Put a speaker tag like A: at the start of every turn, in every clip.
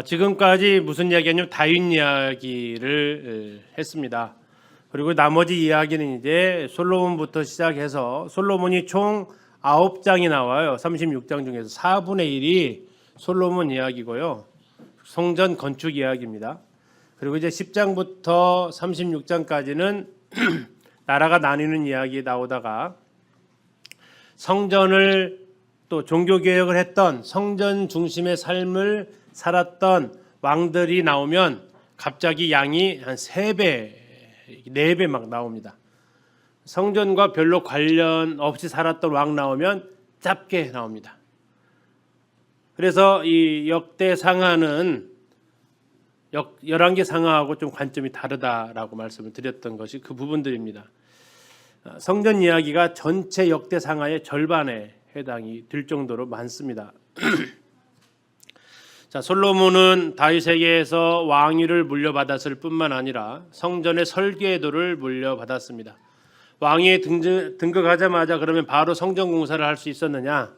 A: 지금까지 무슨 이야기냐면 다윗 이야기를 했습니다. 그리고 나머지 이야기는 이제 솔로몬부터 시작해서 솔로몬이 총 9장이 나와요. 36장 중에서 4분의 1이 솔로몬 이야기고요. 성전 건축 이야기입니다. 그리고 이제 10장부터 36장까지는 나라가 나뉘는 이야기 나오다가 성전을 또 종교개혁을 했던 성전 중심의 삶을 살았던 왕들이 나오면 갑자기 양이 한 3배, 4배 막 나옵니다. 성전과 별로 관련 없이 살았던 왕 나오면 짧게 나옵니다. 그래서 이 역대상하는 열왕기 상하하고 좀 관점이 다르다라고 말씀을 드렸던 것이 그 부분들입니다. 성전 이야기가 전체 역대상하의 절반에 해당이 될 정도로 많습니다. 자, 솔로몬은 다윗에게서 왕위를 물려받았을 뿐만 아니라 성전의 설계도를 물려받았습니다. 왕위에 등극하자마자 그러면 바로 성전 공사를 할 수 있었느냐?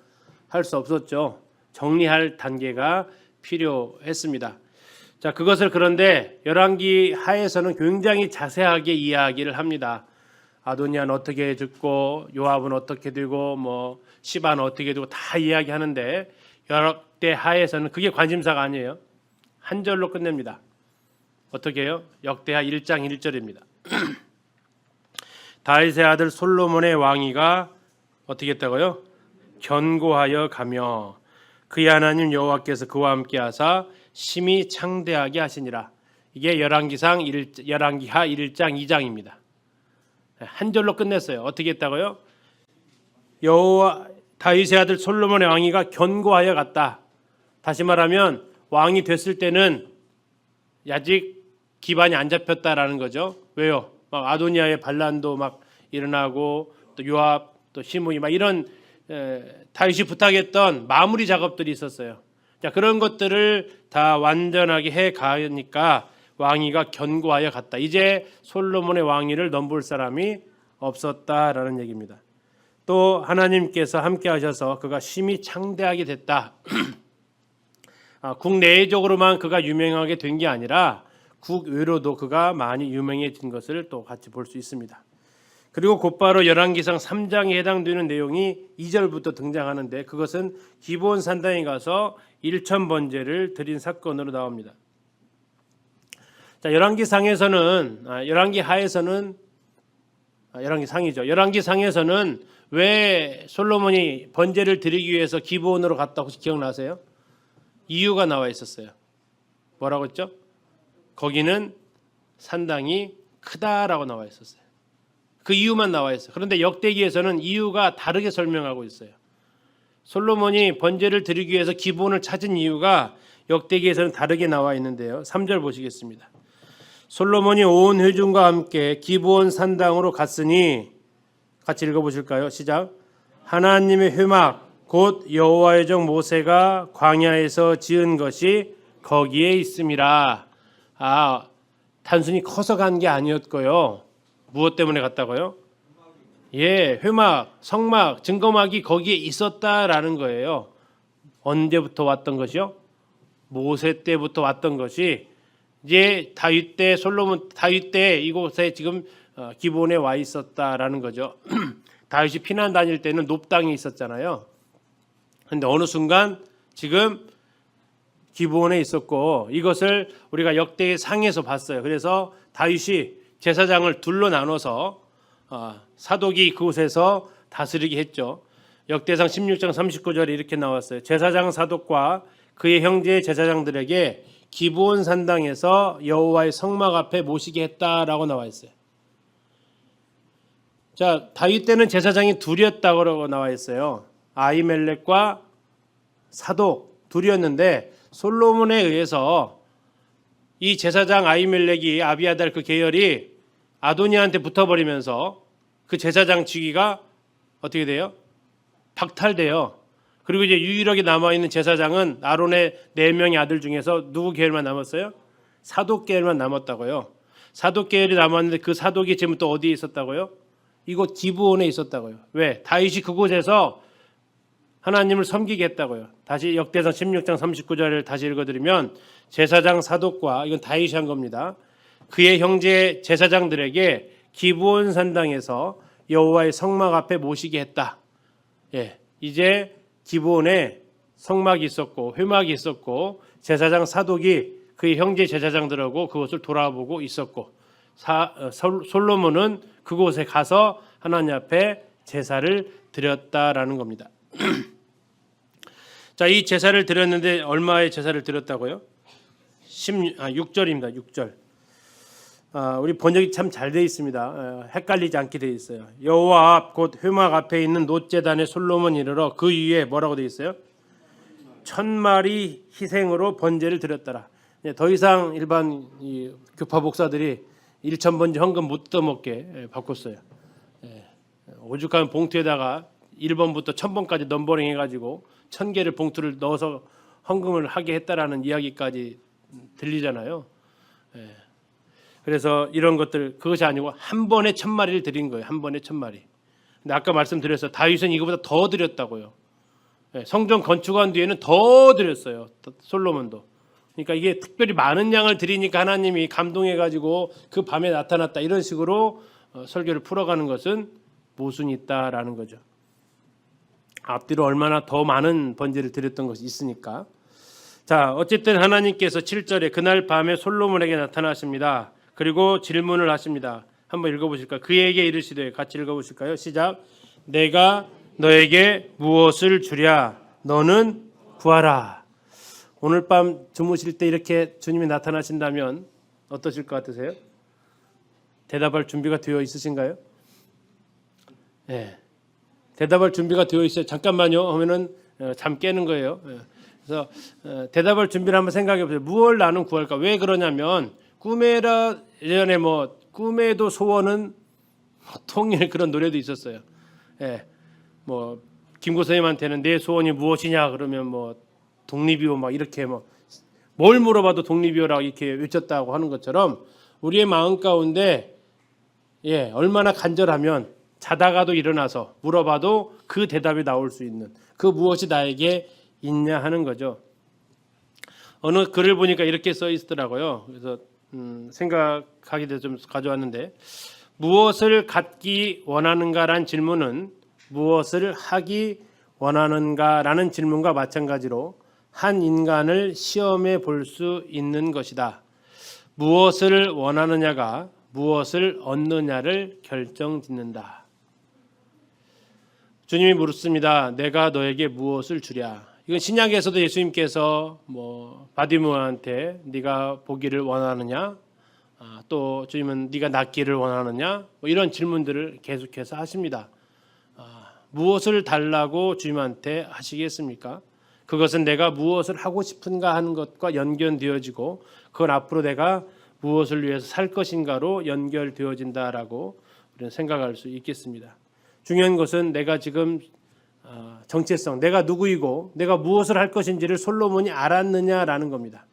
A: 할 수 없었죠. 정리할 단계가 필요했습니다. 자, 그것을 그런데 열왕기 하에서는 굉장히 자세하게 이야기를 합니다. 아도니아는 어떻게 죽고 요압은 어떻게 되고 뭐 시바는 어떻게 되고 다 이야기하는데 역대 하에서는 그게 관심사가 아니에요. 한 절로 끝냅니다. 어떻게 해요? 역대하 1장 1절입니다. 다윗의 아들 솔로몬의 왕위가 어떻게 했다고요? 견고하여 가며 그의 하나님 여호와께서 그와 함께 하사 심히 창대하게 하시니라. 이게 열왕기하 1장 2장입니다. 한 절로 끝냈어요. 어떻게 했다고요? 여호와 다윗의 아들 솔로몬의 왕위가 견고하여 갔다. 다시 말하면 왕이 됐을 때는 아직 기반이 안 잡혔다라는 거죠. 왜요? 막 아도니아의 반란도 막 일어나고 또 요압 또 시므이 막 이런 다윗이 부탁했던 마무리 작업들이 있었어요. 자, 그런 것들을 다 완전하게 해 가니까 왕위가 견고하여 갔다. 이제 솔로몬의 왕위를 넘볼 사람이 없었다라는 얘기입니다. 또 하나님께서 함께 하셔서 그가 심히 창대하게 됐다. 국내적으로만 그가 유명하게 된 게 아니라 국외로도 그가 많이 유명해진 것을 또 같이 볼 수 있습니다. 그리고 곧바로 열왕기상 3장에 해당되는 내용이 2절부터 등장하는데 그것은 기브온 산당에 가서 1,000번제를 드린 사건으로 나옵니다. 자, 열왕기상에서는 열왕기하에서는 열왕기상이죠. 열왕기상에서는 왜 솔로몬이 번제를 드리기 위해서 기브온으로 갔다 혹시 기억나세요? 이유가 나와 있었어요. 뭐라고 했죠? 거기는 산당이 크다라고 나와 있었어요. 그 이유만 나와 있어요. 그런데 역대기에서는 이유가 다르게 설명하고 있어요. 솔로몬이 번제를 드리기 위해서 기브온을 찾은 이유가 역대기에서는 다르게 나와 있는데요. 3절 보시겠습니다. 솔로몬이 온 회중과 함께 기브온 산당으로 갔으니 같이 읽어보실까요? 시작. 하나님의 회막 곧 여호와의 종 모세가 광야에서 지은 것이 거기에 있음이라. 단순히 커서 간 게 아니었고요. 무엇 때문에 갔다고요? 회막, 성막, 증거막이 거기에 있었다라는 거예요. 언제부터 왔던 것이요? 모세 때부터 왔던 것이 이제 다윗 때 다윗 때 이곳에 지금 기브온에 와 있었다라는 거죠. 다윗이 피난 다닐 때는 높당이 있었잖아요. 그런데 어느 순간 지금 기브온에 있었고 이것을 우리가 역대상에서 봤어요. 그래서 다윗이 제사장을 둘로 나눠서 사독이 그곳에서 다스리게 했죠. 역대상 16장 39절에 이렇게 나왔어요. 제사장 사독과 그의 형제 제사장들에게 기브온 산당에서 여호와의 성막 앞에 모시게 했다라고 나와 있어요. 자, 다윗 때는 제사장이 둘이었다고 나와 있어요. 아히멜렉과 사독 둘이었는데 솔로몬에 의해서 이 제사장 아히멜렉이 아비아달 그 계열이 아도니아한테 붙어버리면서 그 제사장 직위가 어떻게 돼요? 박탈돼요. 그리고 이제 유일하게 남아있는 제사장은 아론의 4명의 아들 중에서 누구 계열만 남았어요? 사독 계열만 남았다고요. 사독 계열이 남았는데 그 사독이 지금 또 어디에 있었다고요? 이곳 기브온에 있었다고요. 왜? 다윗이 그곳에서 하나님을 섬기겠다고요. 다시 역대상 16장 39절을 다시 읽어드리면 제사장 사독과, 이건 다윗이 한 겁니다, 그의 형제 제사장들에게 기브온 산당에서 여호와의 성막 앞에 모시게 했다. 이제 기브온에 성막이 있었고 회막이 있었고 제사장 사독이 그의 형제 제사장들하고 그것을 돌아보고 있었고 솔로몬은 그곳에 가서 하나님 앞에 제사를 드렸다라는 겁니다. 자, 이 제사를 드렸는데 얼마의 제사를 드렸다고요? 6절입니다. 6절. 우리 번역이 참 잘 되어 있습니다. 헷갈리지 않게 되어 있어요. 여호와 앞 곧 회막 앞에 있는 놋제단에 솔로몬 이르러 그 위에 뭐라고 되어 있어요? 1000마리 희생으로 번제를 드렸더라. 더 이상 일반 교파 목사들이 1000번제 헌금 못 떠먹게 바꿨어요. 오죽하면 봉투에다가 1번부터 1000번까지 넘버링 해가지고 1000개를 봉투를 넣어서 헌금을 하게 했다라는 이야기까지 들리잖아요. 그래서 이런 것들, 그것이 아니고 한 번에 1000마리를 드린 거예요. 한 번에 1000마리. 근데 아까 말씀드렸어요. 다윗은 이거보다 더 드렸다고요. 성전 건축한 뒤에는 더 드렸어요. 솔로몬도. 그러니까 이게 특별히 많은 양을 드리니까 하나님이 감동해가지고 그 밤에 나타났다, 이런 식으로 설교를 풀어가는 것은 모순이 있다라는 거죠. 앞뒤로 얼마나 더 많은 번제를 드렸던 것이 있으니까. 자, 어쨌든 하나님께서 7절에 그날 밤에 솔로몬에게 나타나십니다. 그리고 질문을 하십니다. 한번 읽어보실까요? 그에게 이르시되, 같이 읽어보실까요? 시작. 내가 너에게 무엇을 주랴? 너는 구하라. 오늘 밤 주무실 때 이렇게 주님이 나타나신다면 어떠실 것 같으세요? 대답할 준비가 되어 있으신가요? 네. 대답할 준비가 되어 있어요. 잠깐만요 하면은 잠 깨는 거예요. 그래서 대답할 준비를 한번 생각해 보세요. 무엇을 나는 구할까? 왜 그러냐면 꿈에라 예전에 꿈에도 소원은 통일 그런 노래도 있었어요. 김구 선생님한테는 내 소원이 무엇이냐 그러면 독립이요 이렇게 뭘 물어봐도 독립이요라고 이렇게 외쳤다고 하는 것처럼 우리의 마음 가운데 얼마나 간절하면 자다가도 일어나서 물어봐도 그 대답이 나올 수 있는 그 무엇이 나에게 있냐 하는 거죠. 어느 글을 보니까 이렇게 써 있더라고요. 그래서 생각하게 돼서 좀 가져왔는데, 무엇을 갖기 원하는가란 질문은 무엇을 하기 원하는가라는 질문과 마찬가지로 한 인간을 시험해 볼 수 있는 것이다. 무엇을 원하느냐가 무엇을 얻느냐를 결정짓는다. 주님이 묻습니다. 내가 너에게 무엇을 주랴? 이건 신약에서도 예수님께서 바디모한테 네가 보기를 원하느냐? 또 주님은 네가 낫기를 원하느냐? 이런 질문들을 계속해서 하십니다. 무엇을 달라고 주님한테 하시겠습니까? 그것은 내가 무엇을 하고 싶은가 하는 것과 연결되어지고 그건 앞으로 내가 무엇을 위해서 살 것인가로 연결되어진다라고 우리는 생각할 수 있겠습니다. 중요한 것은 내가 지금 정체성, 내가 누구이고 내가 무엇을 할 것인지를 솔로몬이 알았느냐라는 겁니다.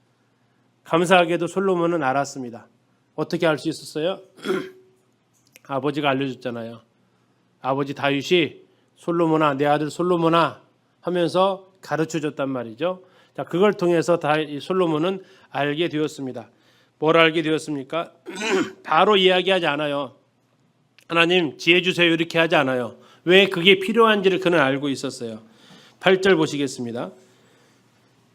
A: 감사하게도 솔로몬은 알았습니다. 어떻게 알 수 있었어요? 아버지가 알려줬잖아요. 아버지 다윗이 솔로몬아, 내 아들 솔로몬아 하면서 가르쳐줬단 말이죠. 자, 그걸 통해서 솔로몬은 알게 되었습니다. 뭘 알게 되었습니까? 바로 이야기하지 않아요. 하나님 지혜 주세요 이렇게 하지 않아요. 왜 그게 필요한지를 그는 알고 있었어요. 8절 보시겠습니다.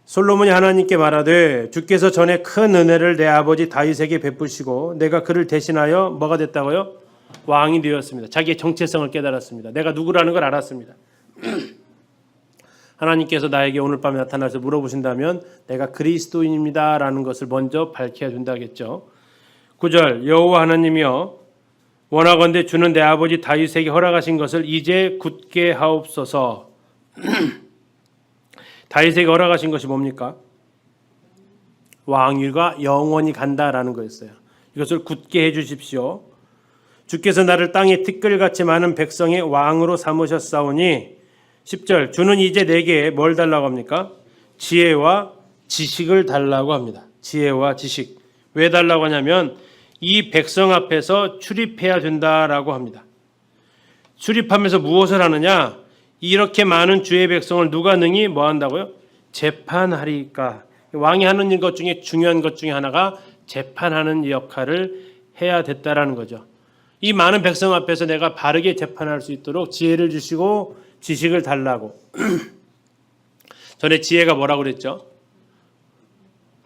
A: 솔로몬이 하나님께 말하되 주께서 전에 큰 은혜를 내 아버지 다윗에게 베푸시고 내가 그를 대신하여 뭐가 됐다고요? 왕이 되었습니다. 자기의 정체성을 깨달았습니다. 내가 누구라는 걸 알았습니다. 하나님께서 나에게 오늘 밤에 나타나서 물어보신다면 내가 그리스도인입니다 라는 것을 먼저 밝혀야 된다겠죠. 9절 여호와 하나님이여 원하건대 주는 내 아버지 다윗에게 허락하신 것을 이제 굳게 하옵소서. 다윗에게 허락하신 것이 뭡니까? 왕위가 영원히 간다라는 거였어요. 이것을 굳게 해주십시오. 주께서 나를 땅에 티끌같이 많은 백성의 왕으로 삼으셨사오니 10절 주는 이제 내게 뭘 달라고 합니까? 지혜와 지식을 달라고 합니다. 지혜와 지식. 왜 달라고 하냐면 이 백성 앞에서 출입해야 된다라고 합니다. 출입하면서 무엇을 하느냐? 이렇게 많은 주의 백성을 누가 능히 뭐 한다고요? 재판하리까. 왕이 하는 것 중에 중요한 것 중에 하나가 재판하는 역할을 해야 됐다라는 거죠. 이 많은 백성 앞에서 내가 바르게 재판할 수 있도록 지혜를 주시고 지식을 달라고. 전에 지혜가 뭐라고 그랬죠?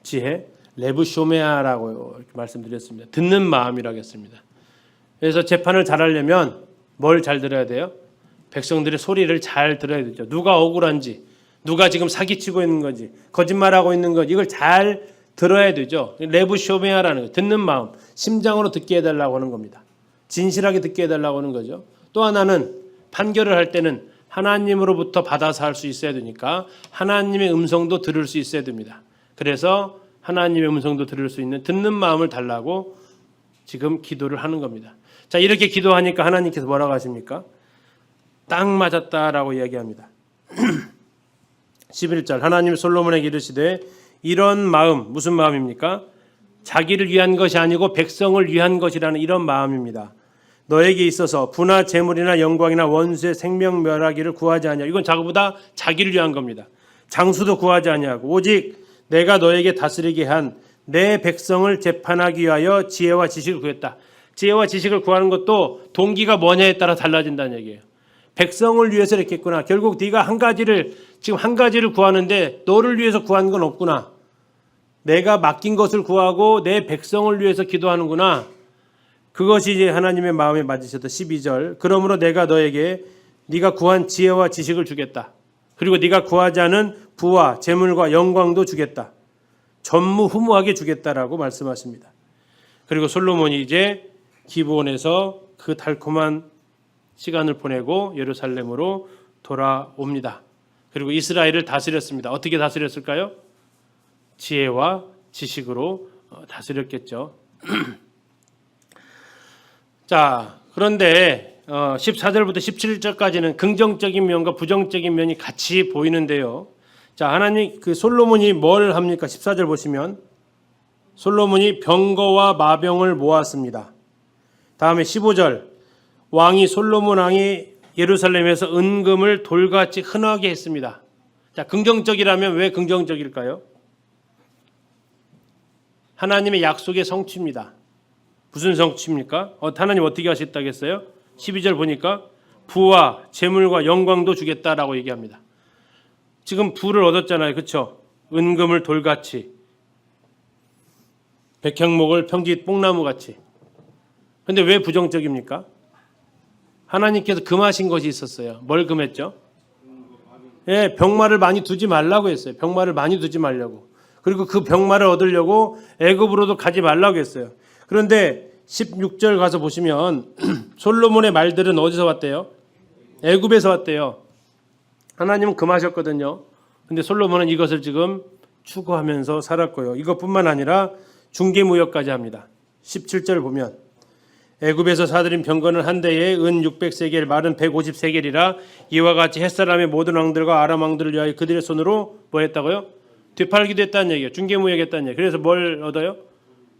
A: 지혜 레브쇼메아라고 이렇게 말씀드렸습니다. 듣는 마음이라고 했습니다. 그래서 재판을 잘하려면 뭘 잘 들어야 돼요? 백성들의 소리를 잘 들어야 되죠. 누가 억울한지, 누가 지금 사기치고 있는 건지, 거짓말하고 있는 건지 이걸 잘 들어야 되죠. 레브쇼메아라는 거, 듣는 마음, 심장으로 듣게 해달라고 하는 겁니다. 진실하게 듣게 해달라고 하는 거죠. 또 하나는 판결을 할 때는 하나님으로부터 받아서 할 수 있어야 되니까 하나님의 음성도 들을 수 있어야 됩니다. 그래서 하나님의 음성도 들을 수 있는 듣는 마음을 달라고 지금 기도를 하는 겁니다. 자, 이렇게 기도하니까 하나님께서 뭐라고 하십니까? 딱 맞았다라고 이야기합니다. 11절 하나님 솔로몬에게 이르시되 이런 마음, 무슨 마음입니까? 자기를 위한 것이 아니고 백성을 위한 것이라는 이런 마음입니다. 너에게 있어서 부나 재물이나 영광이나 원수의 생명 멸하기를 구하지 아니하고, 이건 자기보다 자기를 위한 겁니다. 장수도 구하지 아니하고 오직 내가 너에게 다스리게 한 내 백성을 재판하기 위하여 지혜와 지식을 구했다. 지혜와 지식을 구하는 것도 동기가 뭐냐에 따라 달라진다는 얘기예요. 백성을 위해서 이렇게 했구나. 결국 네가 지금 한 가지를 구하는데 너를 위해서 구하는 건 없구나. 내가 맡긴 것을 구하고 내 백성을 위해서 기도하는구나. 그것이 이제 하나님의 마음에 맞으셨다. 12절 그러므로 내가 너에게 네가 구한 지혜와 지식을 주겠다. 그리고 네가 구하지 않은 부와 재물과 영광도 주겠다. 전무후무하게 주겠다라고 말씀하십니다. 그리고 솔로몬이 이제 기브온에서 그 달콤한 시간을 보내고 예루살렘으로 돌아옵니다. 그리고 이스라엘을 다스렸습니다. 어떻게 다스렸을까요? 지혜와 지식으로 다스렸겠죠. 자, 그런데 14절부터 17절까지는 긍정적인 면과 부정적인 면이 같이 보이는데요. 자, 하나님 솔로몬이 뭘 합니까? 14절 보시면 솔로몬이 병거와 마병을 모았습니다. 다음에 15절 왕이 솔로몬 왕이 예루살렘에서 은금을 돌같이 흔하게 했습니다. 자, 긍정적이라면 왜 긍정적일까요? 하나님의 약속의 성취입니다. 무슨 성취입니까? 하나님 어떻게 하셨다겠어요? 12절 보니까 부와 재물과 영광도 주겠다라고 얘기합니다. 지금 부를 얻었잖아요. 그렇죠? 은금을 돌같이, 백향목을 평지 뽕나무같이. 그런데 왜 부정적입니까? 하나님께서 금하신 것이 있었어요. 뭘 금했죠? 예, 병마를 많이 두지 말라고 했어요. 병마를 많이 두지 말라고. 그리고 그 병마를 얻으려고 애굽으로도 가지 말라고 했어요. 그런데 16절 가서 보시면 솔로몬의 말들은 어디서 왔대요? 애굽에서 왔대요. 하나님은 금하셨거든요. 근데 솔로몬은 이것을 지금 추구하면서 살았고요. 이것뿐만 아니라 중개무역까지 합니다. 17절 보면 애굽에서 사들인 병거는 한 대에 은 600세겔, 말은 150세겔이라 이와 같이 햇사람의 모든 왕들과 아람 왕들을 위하여 그들의 손으로 뭐 했다고요? 되팔기도 했다는 얘기예요. 중개무역했다는 얘기예요. 그래서 뭘 얻어요?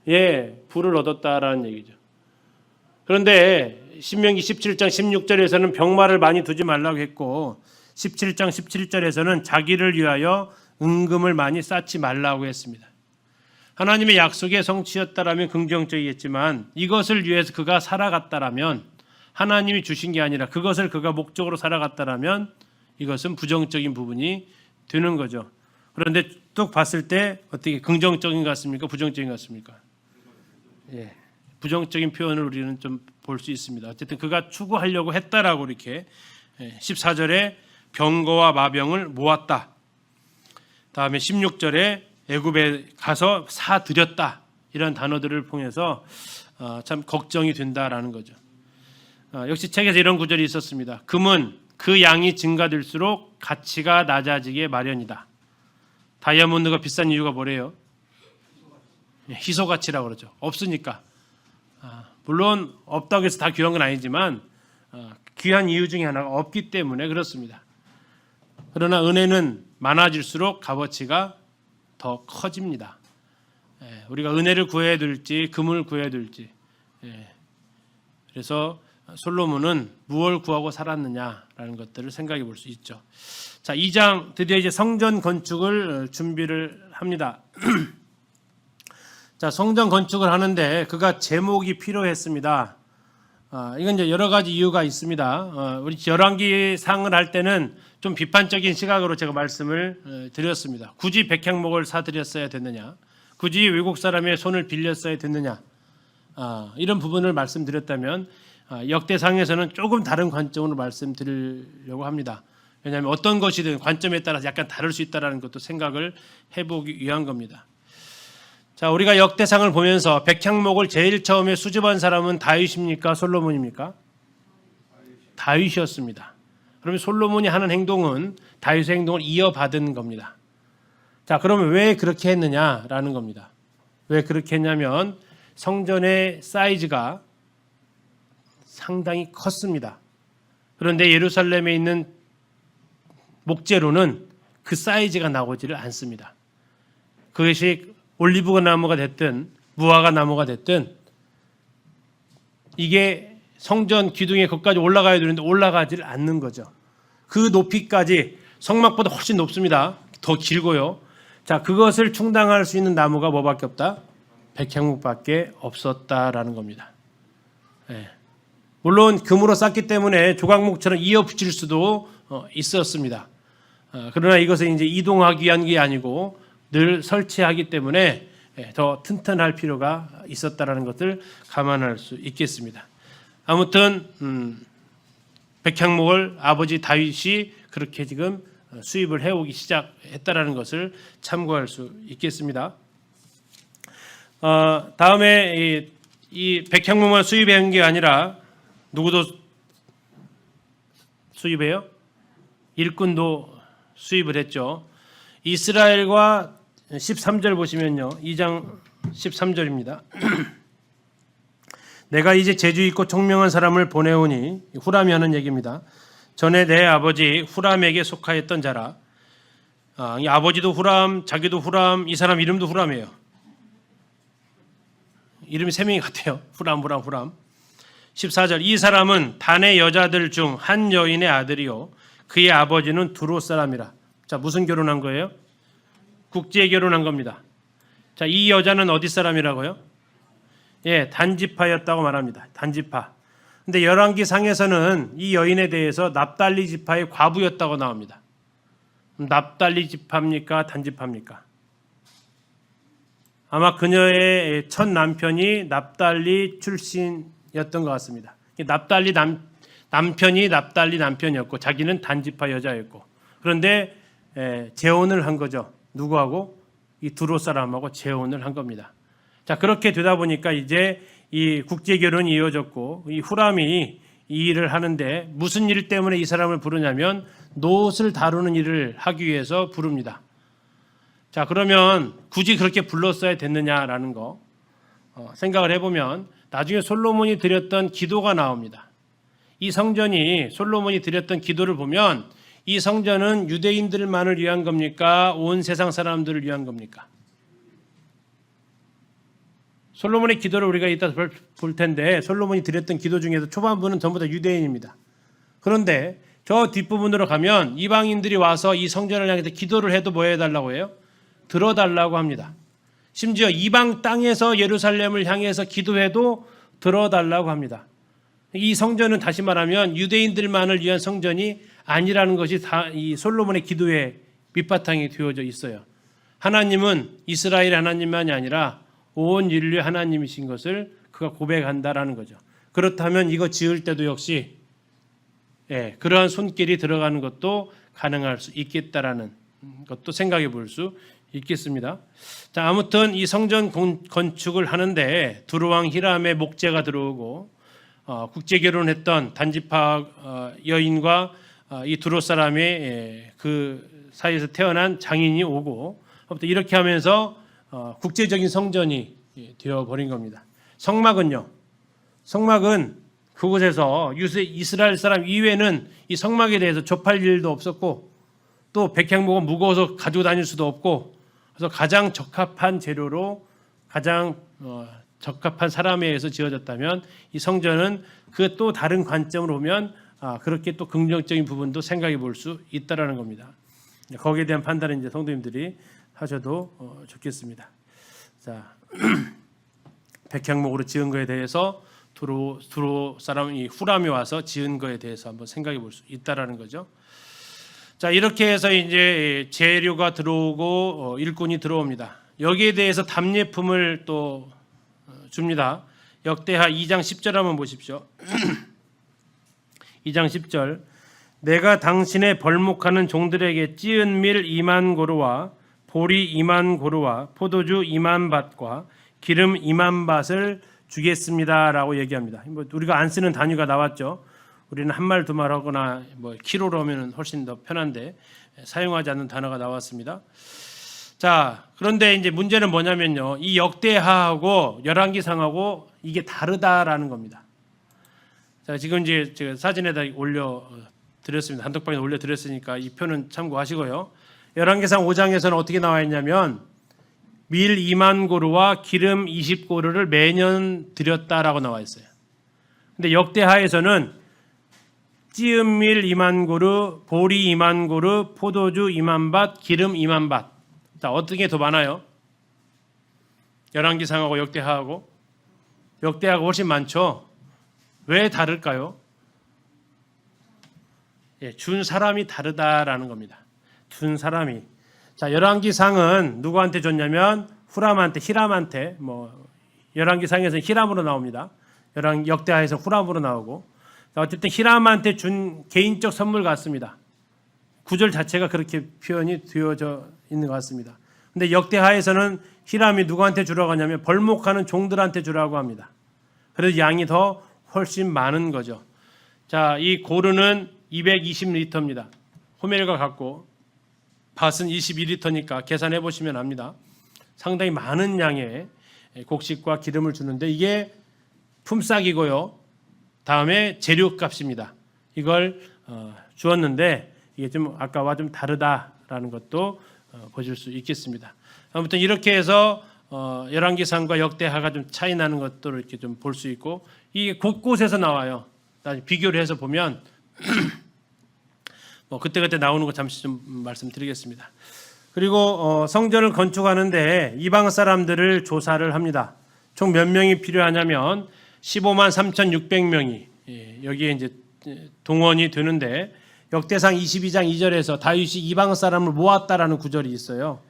A: 예, 부를 얻었다라는 얘기죠. 그런데 신명기 17장 16절에서는 병마를 많이 두지 말라고 했고 17장 17절에서는 자기를 위하여 은금을 많이 쌓지 말라고 했습니다. 하나님의 약속의 성취였다라면 긍정적이겠지만 이것을 위해서 그가 살아갔다라면, 하나님이 주신 게 아니라 그것을 그가 목적으로 살아갔다라면 이것은 부정적인 부분이 되는 거죠. 그런데 또 봤을 때 어떻게 긍정적인 것 같습니까? 부정적인 것 같습니까? 예, 부정적인 표현을 우리는 좀 볼 수 있습니다. 어쨌든 그가 추구하려고 했다라고 이렇게 14절에 병거와 마병을 모았다. 다음에 16절에 애굽에 가서 사들였다. 이런 단어들을 통해서 참 걱정이 된다라는 거죠. 역시 책에서 이런 구절이 있었습니다. 금은 그 양이 증가될수록 가치가 낮아지게 마련이다. 다이아몬드가 비싼 이유가 뭐래요? 희소 가치라고 그러죠. 없으니까. 물론 없다고 해서 다 귀한 건 아니지만 귀한 이유 중에 하나가 없기 때문에 그렇습니다. 그러나 은혜는 많아질수록 값어치가 더 커집니다. 우리가 은혜를 구해야 될지 금을 구해야 될지. 그래서 솔로몬은 무엇을 구하고 살았느냐라는 것들을 생각해 볼 수 있죠. 자, 2장 드디어 이제 성전 건축을 준비를 합니다. 자, 성전 건축을 하는데 그가 제목이 필요했습니다. 이건 이제 여러 가지 이유가 있습니다. 우리 열왕기 상을 할 때는 좀 비판적인 시각으로 제가 말씀을 드렸습니다. 굳이 백향목을 사드렸어야 됐느냐? 굳이 외국 사람의 손을 빌렸어야 됐느냐? 이런 부분을 말씀드렸다면 역대상에서는 조금 다른 관점으로 말씀드리려고 합니다. 왜냐하면 어떤 것이든 관점에 따라서 약간 다를 수 있다는 것도 생각을 해보기 위한 겁니다. 자, 우리가 역대상을 보면서 백향목을 제일 처음에 수집한 사람은 다윗입니까? 솔로몬입니까? 다윗이었습니다. 그러면 솔로몬이 하는 행동은 다윗의 행동을 이어받은 겁니다. 자, 그러면 왜 그렇게 했느냐라는 겁니다. 왜 그렇게 했냐면 성전의 사이즈가 상당히 컸습니다. 그런데 예루살렘에 있는 목재로는 그 사이즈가 나오지를 않습니다. 그것이 올리브 나무가 됐든 무화과 나무가 됐든 이게 성전 기둥에 거기까지 올라가야 되는데 올라가지를 않는 거죠. 그 높이까지 성막보다 훨씬 높습니다. 더 길고요. 자, 그것을 충당할 수 있는 나무가 뭐밖에 없다? 백향목밖에 없었다라는 겁니다. 네. 물론 금으로 쌌기 때문에 조각목처럼 이어 붙일 수도 있었습니다. 그러나 이것을 이제 이동하기 위한 게 아니고 늘 설치하기 때문에 더 튼튼할 필요가 있었다라는 것을 감안할 수 있겠습니다. 아무튼 백향목을 아버지 다윗이 그렇게 지금 수입을 해오기 시작했다라는 것을 참고할 수 있겠습니다. 다음에 이 백향목만 수입한 게 아니라 누구도 수입해요? 일꾼도 수입을 했죠. 이스라엘과 13절 보시면요. 2장 13절입니다. 내가 이제 재주 있고 총명한 사람을 보내오니, 후람이 하는 얘기입니다. 전에 내 아버지 후람에게 속하였던 자라. 이 아버지도 후람, 자기도 후람, 이 사람 이름도 후람이에요. 이름이 세 명이 같아요. 후람. 14절 이 사람은 단의 여자들 중 한 여인의 아들이요 그의 아버지는 두로 사람이라. 자, 무슨 결혼한 거예요? 국제 결혼한 겁니다. 자, 이 여자는 어디 사람이라고요? 예, 단지파였다고 말합니다. 단지파. 근데 열왕기 상에서는 이 여인에 대해서 납달리 지파의 과부였다고 나옵니다. 납달리 지파입니까? 단지파입니까? 아마 그녀의 첫 남편이 납달리 출신이었던 것 같습니다. 납달리 남편이 납달리 남편이었고 자기는 단지파 여자였고, 그런데 재혼을 한 거죠. 누구하고? 이 두로 사람하고 재혼을 한 겁니다. 자, 그렇게 되다 보니까 이제 이 국제 결혼이 이어졌고, 이 후람이 이 일을 하는데 무슨 일 때문에 이 사람을 부르냐면 노릇을 다루는 일을 하기 위해서 부릅니다. 자, 그러면 굳이 그렇게 불렀어야 됐느냐라는 거 생각을 해보면 나중에 솔로몬이 드렸던 기도가 나옵니다. 이 성전이 솔로몬이 드렸던 기도를 보면 이 성전은 유대인들만을 위한 겁니까? 온 세상 사람들을 위한 겁니까? 솔로몬의 기도를 우리가 이따 볼 텐데 솔로몬이 드렸던 기도 중에서 초반부는 전부 다 유대인입니다. 그런데 저 뒷부분으로 가면 이방인들이 와서 이 성전을 향해서 기도를 해도 뭐 해달라고 해요? 들어달라고 합니다. 심지어 이방 땅에서 예루살렘을 향해서 기도해도 들어달라고 합니다. 이 성전은 다시 말하면 유대인들만을 위한 성전이 아니라는 것이 다 이 솔로몬의 기도의 밑바탕이 되어져 있어요. 하나님은 이스라엘 하나님만이 아니라 온 인류의 하나님이신 것을 그가 고백한다라는 거죠. 그렇다면 이거 지을 때도 역시 그러한 손길이 들어가는 것도 가능할 수 있겠다라는 것도 생각해 볼 수 있겠습니다. 자, 아무튼 이 성전 건축을 하는데 두루왕 히람의 목재가 들어오고 국제 결혼했던 단지파 여인과 이 두로 사람의 그 사이에서 태어난 장인이 오고, 아무튼 이렇게 하면서 국제적인 성전이 되어버린 겁니다. 성막은요. 성막은 그곳에서 이스라엘 사람 이외에는 이 성막에 대해서 접할 일도 없었고, 또 백향목은 무거워서 가지고 다닐 수도 없고, 그래서 가장 적합한 재료로 가장 적합한 사람에 의해서 지어졌다면 이 성전은 그 또 다른 관점으로 보면 그렇게 또 긍정적인 부분도 생각해 볼 수 있다라는 겁니다. 거기에 대한 판단은 이제 성도님들이 하셔도 좋겠습니다. 자, 백향목으로 지은 거에 대해서 두로 사람이 후람이 와서 지은 거에 대해서 한번 생각해 볼 수 있다라는 거죠. 자, 이렇게 해서 이제 재료가 들어오고 일꾼이 들어옵니다. 여기에 대해서 답례품을 또 줍니다. 역대하 2장 10절 한번 보십시오. 2장 10절. 내가 당신의 벌목하는 종들에게 찌은 밀 2만 고루와 보리 2만 고루와 포도주 2만 밭과 기름 2만 밭을 주겠습니다라고 얘기합니다. 뭐 우리가 안 쓰는 단위가 나왔죠. 우리는 한 말 두 말 하거나 뭐 키로로 하면 훨씬 더 편한데 사용하지 않는 단어가 나왔습니다. 자, 그런데 이제 문제는 뭐냐면요. 이 역대하하고 열왕기상하고 이게 다르다라는 겁니다. 자, 지금 이제 제가 사진에다 올려 드렸습니다. 단톡방에 올려 드렸으니까 이 표는 참고하시고요. 열왕기상 5장에서는 어떻게 나와 있냐면 밀 2만 고루와 기름 20고루를 매년 드렸다라고 나와 있어요. 근데 역대하에서는 찌은 밀 2만 고루, 보리 2만 고루, 포도주 2만 밭, 기름 2만 밭. 자, 어떤 게 더 많아요? 열왕기상하고 역대하하고? 역대하가 훨씬 많죠. 왜 다를까요? 준 사람이 다르다라는 겁니다. 준 사람이. 자, 열왕기상은 누구한테 줬냐면 후람한테, 히람한테. 뭐 열왕기상에서는 히람으로 나옵니다. 역대하에서 후람으로 나오고. 자, 어쨌든 히람한테 준 개인적 선물 같습니다. 구절 자체가 그렇게 표현이 되어져 있는 것 같습니다. 근데 역대하에서는 히람이 누구한테 주라고 하냐면 벌목하는 종들한테 주라고 합니다. 그래서 양이 더 훨씬 많은 거죠. 자, 이 고르는 220리터입니다. 호멜과 같고 밭은 22리터니까 계산해 보시면 압니다. 상당히 많은 양의 곡식과 기름을 주는데 이게 품삯이고요. 다음에 재료값입니다. 이걸 주었는데 이게 좀 아까와 좀 다르다라는 것도 보실 수 있겠습니다. 아무튼 이렇게 해서 열왕기상과 역대하가 좀 차이 나는 것들을 이렇게 좀 볼 수 있고 이게 곳곳에서 나와요. 비교를 해서 보면 뭐 그때 나오는 거 잠시 좀 말씀드리겠습니다. 그리고 성전을 건축하는데 이방 사람들을 조사를 합니다. 총 몇 명이 필요하냐면 15만 3,600명이 여기에 이제 동원이 되는데 역대상 22장 2절에서 다윗이 이방 사람을 모았다라는 구절이 있어요.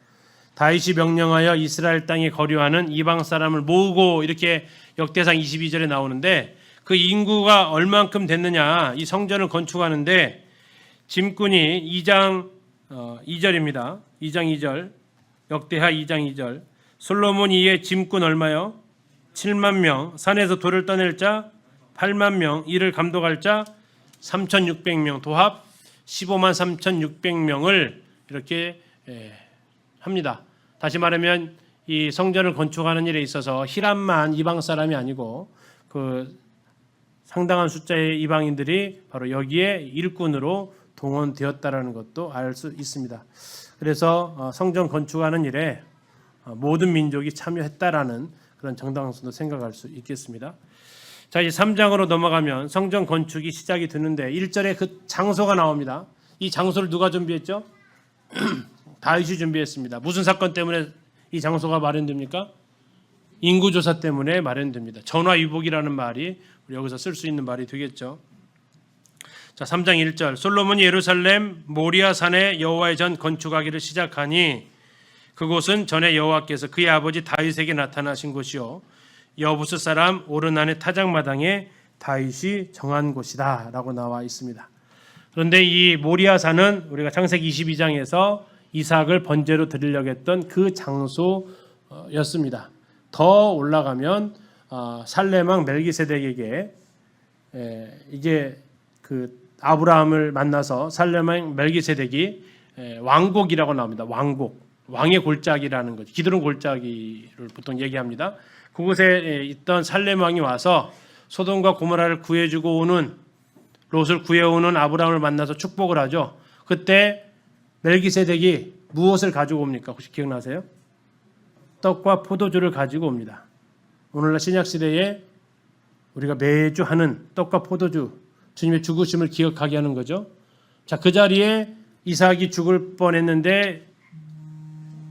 A: 다윗이 명령하여 이스라엘 땅에 거류하는 이방 사람을 모으고 이렇게 역대상 22절에 나오는데 그 인구가 얼만큼 됐느냐 이 성전을 건축하는데 짐꾼이 2장 2절입니다. 2장 2절 역대하 2장 2절 솔로몬이 이에 짐꾼 얼마요? 7만 명 산에서 돌을 떠낼 자 8만 명 이를 감독할 자 3,600명 도합 15만 3,600명을 이렇게 합니다. 다시 말하면 이 성전을 건축하는 일에 있어서 히람만 이방 사람이 아니고 그 상당한 숫자의 이방인들이 바로 여기에 일꾼으로 동원되었다라는 것도 알 수 있습니다. 그래서 성전 건축하는 일에 모든 민족이 참여했다라는 그런 정당성도 생각할 수 있겠습니다. 자, 이제 3장으로 넘어가면 성전 건축이 시작이 되는데 1절에 그 장소가 나옵니다. 이 장소를 누가 준비했죠? 다윗이 준비했습니다. 무슨 사건 때문에 이 장소가 마련됩니까? 인구조사 때문에 마련됩니다. 전화위복이라는 말이 우리 여기서 쓸 수 있는 말이 되겠죠. 자, 3장 1절 솔로몬이 예루살렘 모리아 산에 여호와의 전 건축하기를 시작하니 그곳은 전에 여호와께서 그의 아버지 다윗에게 나타나신 곳이요 여부스 사람 오르난의 타작마당에 다윗이 정한 곳이다 라고 나와 있습니다. 그런데 이 모리아 산은 우리가 창세기 22장에서 이삭을 번제로 드리려고 했던 그 장소였습니다. 더 올라가면 살렘 왕 멜기세덱에게 이게 그 아브라함을 만나서 살렘 왕 멜기세덱이 왕곡이라고 나옵니다. 왕곡, 왕의 골짜기라는 거죠. 기드론 골짜기를 보통 얘기합니다. 그곳에 있던 살렘 왕이 와서 소돔과 고모라를 구해주고 오는 롯을 구해오는 아브라함을 만나서 축복을 하죠. 그때 멜기세덱이 무엇을 가지고 옵니까? 혹시 기억나세요? 떡과 포도주를 가지고 옵니다. 오늘날 신약 시대에 우리가 매주 하는 떡과 포도주, 주님의 죽으심을 기억하게 하는 거죠. 자, 그 자리에 이삭이 죽을 뻔했는데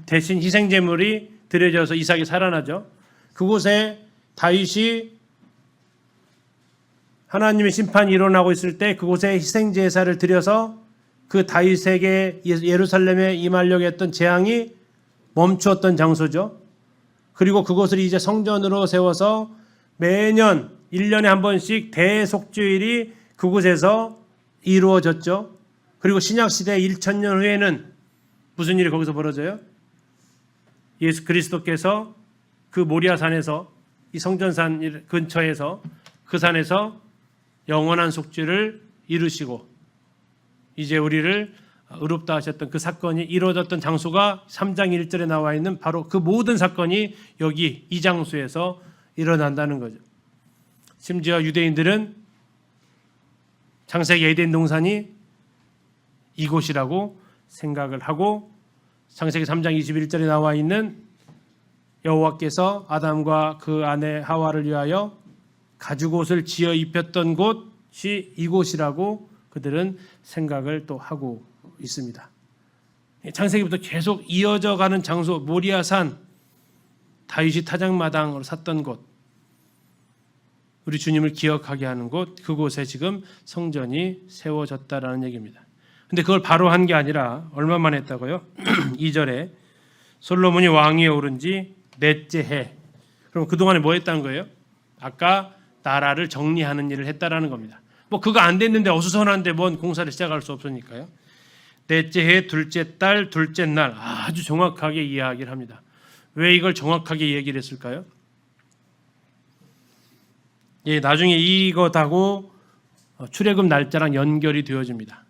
A: 대신 희생 제물이 드려져서 이삭이 살아나죠. 그곳에 다윗이 하나님의 심판이 일어나고 있을 때 그곳에 희생 제사를 드려서 그 다윗에게 예루살렘에 임하려고 했던 재앙이 멈추었던 장소죠. 그리고 그곳을 이제 성전으로 세워서 매년 1년에 한 번씩 대속죄일이 그곳에서 이루어졌죠. 그리고 신약시대 1000년 후에는 무슨 일이 거기서 벌어져요? 예수 그리스도께서 그 모리아산에서 이 성전산 근처에서 그 산에서 영원한 속죄를 이루시고 이제 우리를 의롭다 하셨던 그 사건이 이루어졌던 장소가 3장 1절에 나와 있는 바로 그 모든 사건이 여기 이 장소에서 일어난다는 거죠. 심지어 유대인들은 창세기 에덴 동산이 이곳이라고 생각을 하고 창세기 3장 21절에 나와 있는 여호와께서 아담과 그 아내 하와를 위하여 가죽옷을 지어 입혔던 곳이 이곳이라고 그들은 생각을 또 하고 있습니다. 창세기부터 계속 이어져 가는 장소, 모리아산, 다윗이 타작마당으로 샀던 곳, 우리 주님을 기억하게 하는 곳, 그곳에 지금 성전이 세워졌다라는 얘기입니다. 근데 그걸 바로 한 게 아니라 얼마만 했다고요? 2절에 솔로몬이 왕위에 오른 지 넷째 해. 그럼 그동안에 뭐 했다는 거예요? 아까 나라를 정리하는 일을 했다라는 겁니다. 뭐 그거 안 됐는데 어수선한데 뭔 공사를 시작할 수 없으니까요. 넷째 해, 둘째 달, 둘째 날 아주 정확하게 이야기를 합니다. 왜 이걸 정확하게 얘기를 했을까요? 예, 나중에 이것하고 출애굽 날짜랑 연결이 되어집니다.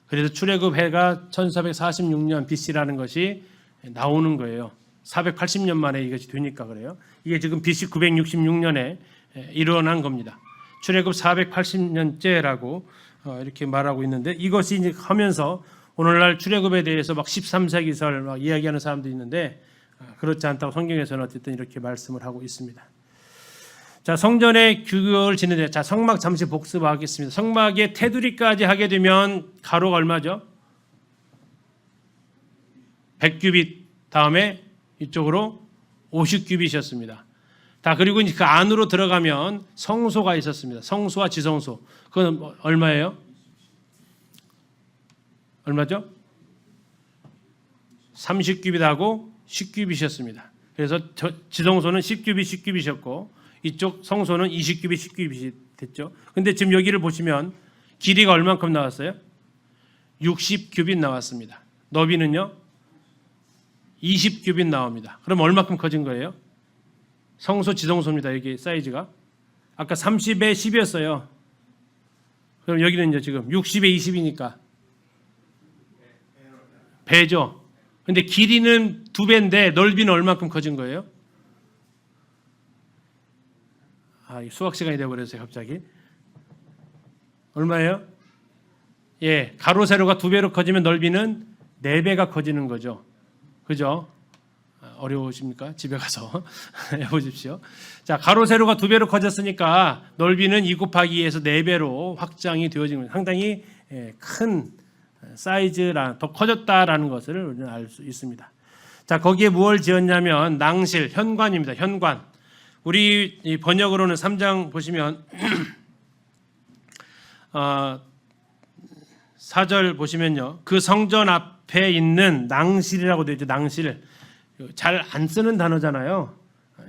A: 그래서 출애굽 해가 1446년 BC라는 것이 나오는 거예요. 480년 만에 이것이 되니까 그래요. 이게 지금 BC 966년에 일어난 겁니다. 출애굽 480년째라고 이렇게 말하고 있는데 이것이 이제 하면서 오늘날 출애굽에 대해서 막 13세기설 막 이야기하는 사람도 있는데 그렇지 않다고 성경에서는 어쨌든 이렇게 말씀을 하고 있습니다. 자, 성전의 규격을 짓는데 자, 성막 잠시 복습하겠습니다. 성막의 테두리까지 하게 되면 가로가 얼마죠? 100규빗 다음에 이쪽으로 50규빗이었습니다. 다 그리고 이제 그 안으로 들어가면 성소가 있었습니다. 성소와 지성소. 그건 얼마예요? 얼마죠? 30규빗하고 10규빗이었습니다. 그래서 지성소는 10규빗, 10규빗이었고 이쪽 성소는 20규빗, 10규빗이 됐죠. 근데 지금 여기를 보시면 길이가 얼만큼 나왔어요? 60규빗 나왔습니다. 너비는요? 20규빗 나옵니다. 그럼 얼마큼 커진 거예요? 성소 지성소입니다. 여기 사이즈가. 아까 30에 10이었어요. 그럼 여기는 이제 지금 60에 20이니까 배죠. 근데 길이는 2배인데 넓이는 얼마큼 커진 거예요? 수학 시간이 되어버렸어요. 갑자기. 얼마예요? 예, 가로 세로가 2배로 커지면 넓이는 4배가 커지는 거죠. 그죠? 어려우십니까? 집에 가서 해보십시오. 자, 가로 세로가 2배로 커졌으니까 넓이는 2 곱하기 2에서 4배로 확장이 되어진 겁니다. 상당히 큰 사이즈라 더 커졌다라는 것을 우리는 알 수 있습니다. 자, 거기에 무엇을 지었냐면 낭실, 현관입니다. 현관. 우리 번역으로는 3장 보시면 4절 보시면요. 그 성전 앞에 있는 낭실이라고 되어 있죠. 낭실. 잘 안 쓰는 단어잖아요.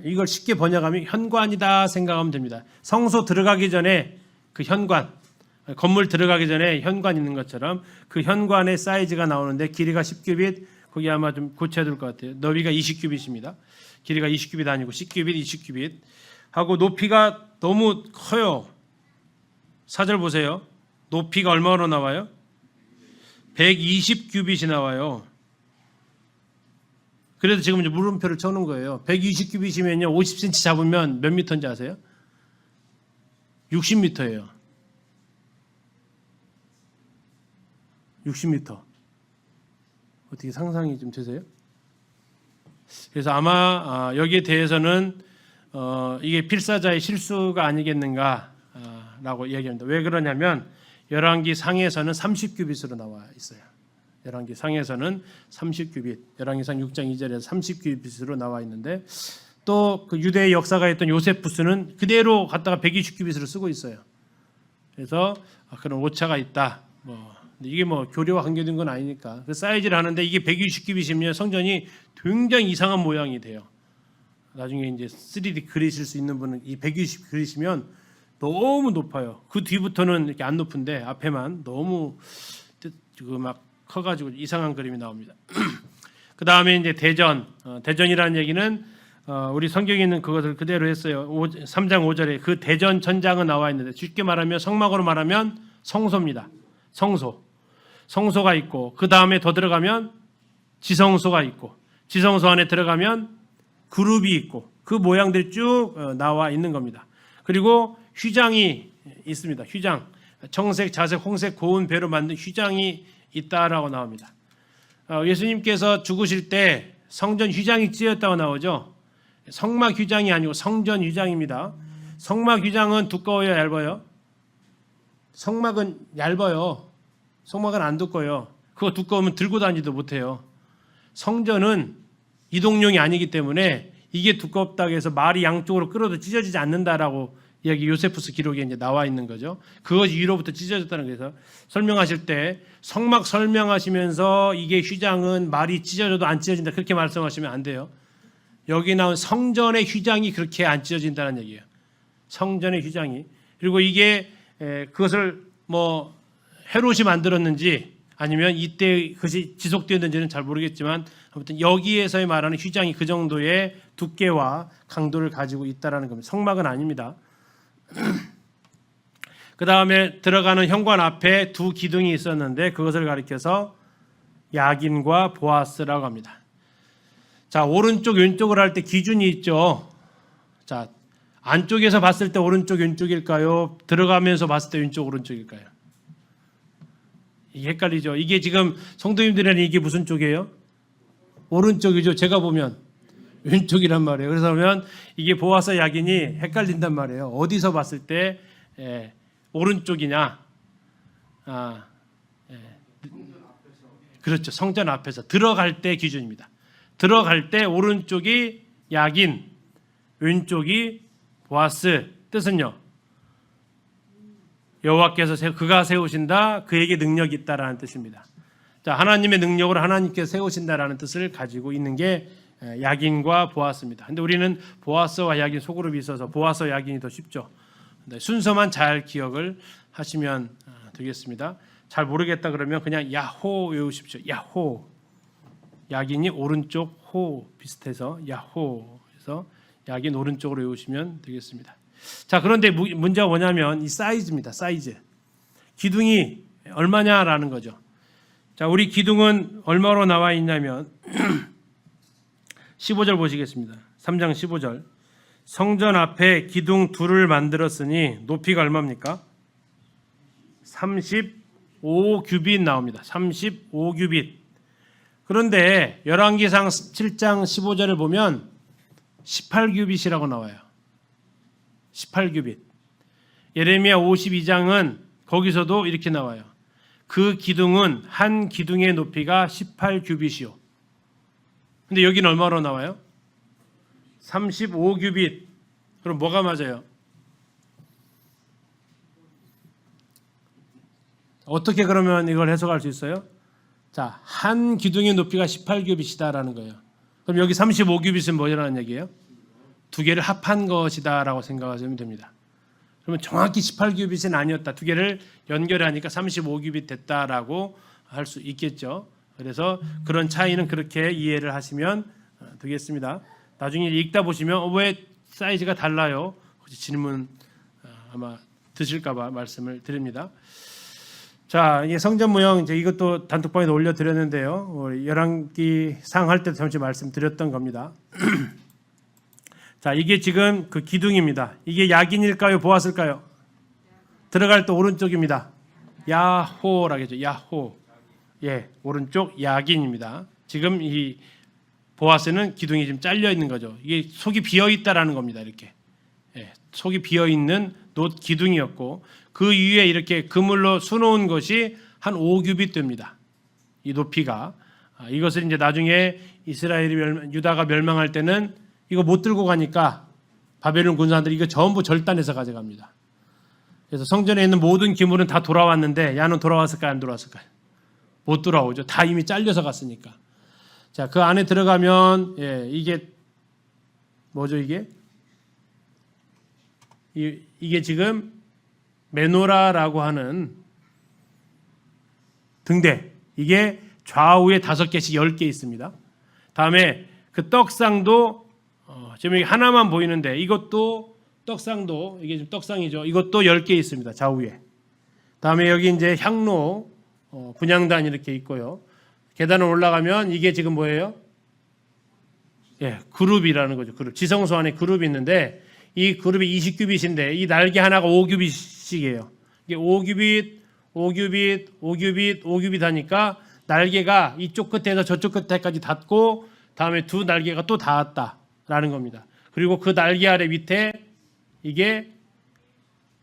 A: 이걸 쉽게 번역하면 현관이다 생각하면 됩니다. 성소 들어가기 전에 그 현관, 건물 들어가기 전에 현관 있는 것처럼 그 현관의 사이즈가 나오는데 길이가 10규빗, 거기 아마 좀 고쳐야 될 것 같아요. 너비가 20규빗입니다. 길이가 20규빗 아니고 10규빗, 20규빗 하고 높이가 너무 커요. 4절 보세요. 높이가 얼마로 나와요? 120규빗이 나와요. 그래서 지금 이제 물음표를 쳐놓은 거예요. 120규빗이면요 50cm 잡으면 몇 미터인지 아세요? 60m예요. 60m. 어떻게 상상이 좀 되세요? 그래서 아마 여기에 대해서는 이게 필사자의 실수가 아니겠는가라고 이야기합니다. 왜 그러냐면 열왕기 상에서는 30규빗으로 나와 있어요. 열왕기 상에서는 30규빗, 열왕기상 6장 2절에서 30규빗으로 나와 있는데 또 그 유대의 역사가 있던 요세푸스는 그대로 갖다가 120규빗으로 쓰고 있어요. 그래서 그런 오차가 있다. 이게 교류와 관계된 건 아니니까 그 사이즈를 하는데 이게 120규빗이면 성전이 굉장히 이상한 모양이 돼요. 나중에 이제 3D 그리실 수 있는 분은 이 120 그리시면 너무 높아요. 그 뒤부터는 이렇게 안 높은데 앞에만 너무 막 커가지고 이상한 그림이 나옵니다. 그 다음에 이제 대전이라는 얘기는 우리 성경에 있는 그것을 그대로 했어요. 3장 5절에 그 대전 전장은 나와 있는데 쉽게 말하면 성막으로 말하면 성소입니다. 성소가 있고 그 다음에 더 들어가면 지성소가 있고 지성소 안에 들어가면 그룹이 있고 그 모양들이 쭉 나와 있는 겁니다. 그리고 휘장이 있습니다. 휘장, 청색, 자색, 홍색, 고운 배로 만든 휘장이 있다라고 나옵니다. 예수님께서 죽으실 때 성전 휘장이 찢었다고 나오죠. 성막 휘장이 아니고 성전 휘장입니다. 성막 휘장은 두꺼워요, 얇아요? 성막은 얇아요. 성막은 안 두꺼워요. 그거 두꺼우면 들고 다니지도 못해요. 성전은 이동용이 아니기 때문에 이게 두껍다고 해서 말이 양쪽으로 끌어도 찢어지지 않는다라고 여기 요세푸스 기록에 이제 나와 있는 거죠. 그것이 위로부터 찢어졌다는 거에서 설명하실 때 성막 설명하시면서 이게 휘장은 말이 찢어져도 안 찢어진다 그렇게 말씀하시면 안 돼요. 여기 나온 성전의 휘장이 그렇게 안 찢어진다는 얘기예요. 성전의 휘장이. 그리고 이게 그것을 헤롯이 만들었는지 아니면 이때 그것이 지속되었는지는 잘 모르겠지만 아무튼 여기에서의 말하는 휘장이 그 정도의 두께와 강도를 가지고 있다라는 겁니다. 성막은 아닙니다. 그 다음에 들어가는 현관 앞에 두 기둥이 있었는데 그것을 가리켜서 야긴과 보아스라고 합니다. 자, 오른쪽 왼쪽을 할 때 기준이 있죠. 자, 안쪽에서 봤을 때 오른쪽 왼쪽일까요? 들어가면서 봤을 때 왼쪽 오른쪽일까요? 이게 헷갈리죠. 이게 지금 성도님들에는 이게 무슨 쪽이에요? 오른쪽이죠. 제가 보면 왼쪽이란 말이에요. 그래서 보면 이게 보아서 야긴이 헷갈린단 말이에요. 어디서 봤을 때 오른쪽이냐? 그렇죠. 성전 앞에서 들어갈 때 기준입니다. 들어갈 때 오른쪽이 야긴, 왼쪽이 보아스. 뜻은요? 여호와께서 그가 세우신다. 그에게 능력이 있다라는 뜻입니다. 자, 하나님의 능력으로 하나님께서 세우신다라는 뜻을 가지고 있는 게 야긴과 보아스입니다. 근데 우리는 보아스와 야긴 소그룹이 있어서 보아스 야긴이 더 쉽죠. 순서만 잘 기억을 하시면 되겠습니다. 잘 모르겠다 그러면 그냥 야호 외우십시오. 야호. 야긴이 오른쪽 호 비슷해서 야호. 그래서 야긴 오른쪽으로 외우시면 되겠습니다. 자, 그런데 문제가 뭐냐면 이 사이즈입니다. 사이즈. 기둥이 얼마냐라는 거죠. 자, 우리 기둥은 얼마로 나와 있냐면 15절 보시겠습니다. 3장 15절. 성전 앞에 기둥 둘을 만들었으니 높이가 얼마입니까? 35규빗 나옵니다. 35규빗. 그런데 열왕기상 7장 15절을 보면 18규빗이라고 나와요. 18규빗. 예레미야 52장은 거기서도 이렇게 나와요. 그 기둥은 한 기둥의 높이가 18규빗이요. 근데 여기는 얼마로 나와요? 35규빗. 그럼 뭐가 맞아요? 어떻게 그러면 이걸 해석할 수 있어요? 자, 한 기둥의 높이가 18규빗이다라는 거예요. 그럼 여기 35규빗은 뭐라는 얘기예요? 두 개를 합한 것이다라고 생각하시면 됩니다. 그러면 정확히 18규빗은 아니었다. 두 개를 연결하니까 35규빗 됐다라고 할 수 있겠죠. 그래서 그런 차이는 그렇게 이해를 하시면 되겠습니다. 나중에 읽다 보시면 왜 사이즈가 달라요? 혹시 질문 아마 드실까 봐 말씀을 드립니다. 자, 이게 성전 모형 이제 이것도 단톡방에 올려드렸는데요. 열왕기상 할 때도 잠시 말씀드렸던 겁니다. 자, 이게 지금 그 기둥입니다. 이게 야긴일까요? 보았을까요? 들어갈 때 오른쪽입니다. 야호라겠죠. 야호. 예, 오른쪽 야긴입니다. 지금 이 보아스는 기둥이 지금 잘려 있는 거죠. 이게 속이 비어 있다라는 겁니다. 이렇게 속이 비어 있는 놋 기둥이었고 그 위에 이렇게 그물로 수놓은 것이 한 5규빗 됩니다. 이 높이가 이것을 이제 나중에 유다가 멸망할 때는 이거 못 들고 가니까 바벨론 군사들이 이거 전부 절단해서 가져갑니다. 그래서 성전에 있는 모든 기물은 다 돌아왔는데 야는 돌아왔을까요? 안 돌아왔을까요? 못 돌아오죠. 다 이미 잘려서 갔으니까. 자, 그 안에 들어가면 이게 뭐죠? 이게 지금 메노라라고 하는 등대. 이게 좌우에 5개씩 10개 있습니다. 다음에 그 떡상도 지금 여기 하나만 보이는데 이것도 떡상도 이게 지금 떡상이죠. 이것도 10개 있습니다. 좌우에. 다음에 여기 이제 향로 분향단 이렇게 있고요. 계단을 올라가면 이게 지금 뭐예요? 그룹이라는 거죠. 그룹. 지성소 안에 그룹이 있는데 이 그룹이 20규빗인데 이 날개 하나가 5규빗씩이에요. 이게 5규빗, 5규빗, 5규빗, 5규빗 하니까 날개가 이쪽 끝에서 저쪽 끝에까지 닿고 다음에 두 날개가 또 닿았다라는 겁니다. 그리고 그 날개 아래 밑에 이게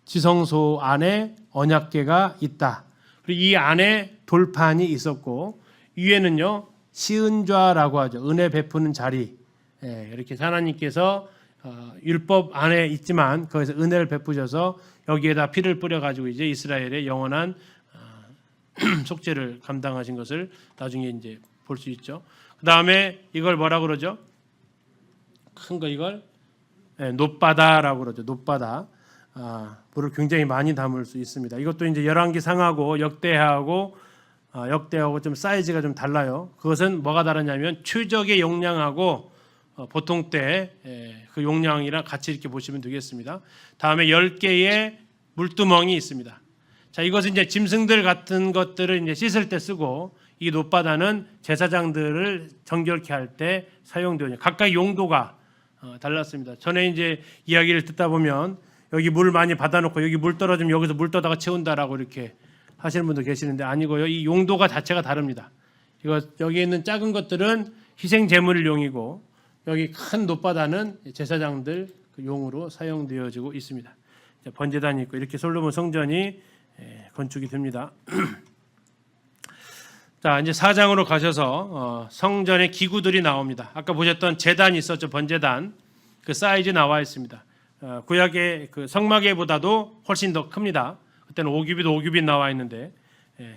A: 지성소 안에 언약궤가 있다. 그리고 이 안에 돌판이 있었고 위에는요 시은좌라고 하죠. 은혜 베푸는 자리. 이렇게 하나님께서 율법 안에 있지만 거기서 은혜를 베푸셔서 여기에다 피를 뿌려가지고 이제 이스라엘의 영원한 속죄를 감당하신 것을 나중에 이제 볼 수 있죠. 그 다음에 이걸 뭐라 그러죠? 큰 거 이걸 놋바다라고 그러죠. 놋바다. 물을 굉장히 많이 담을 수 있습니다. 이것도 이제 열왕기상하고 역대하고 좀 사이즈가 좀 달라요. 그것은 뭐가 다르냐면 추적의 용량하고 보통 때 그 용량이랑 같이 이렇게 보시면 되겠습니다. 다음에 10개의 물두멍이 있습니다. 자, 이것은 이제 짐승들 같은 것들을 이제 씻을 때 쓰고 이 놋바다는 제사장들을 정결케 할 때 사용되는 각각 용도가 달랐습니다. 전에 이제 이야기를 듣다 보면 여기 물 많이 받아놓고 여기 물 떨어지면 여기서 물 떠다가 채운다라고 이렇게 하시는 분도 계시는데 아니고요. 이 용도가 자체가 다릅니다. 여기 있는 작은 것들은 희생 제물을 용이고 여기 큰 놋바다는 제사장들 용으로 사용되어지고 있습니다. 번제단이 있고 이렇게 솔로몬 성전이 건축이 됩니다. 자, 이제 4장으로 가셔서 성전의 기구들이 나옵니다. 아까 보셨던 제단이 있었죠. 번제단. 그 사이즈 나와 있습니다. 구약의 그 성막에보다도 훨씬 더 큽니다. 그때는 5규빗, 5규빗 나와 있는데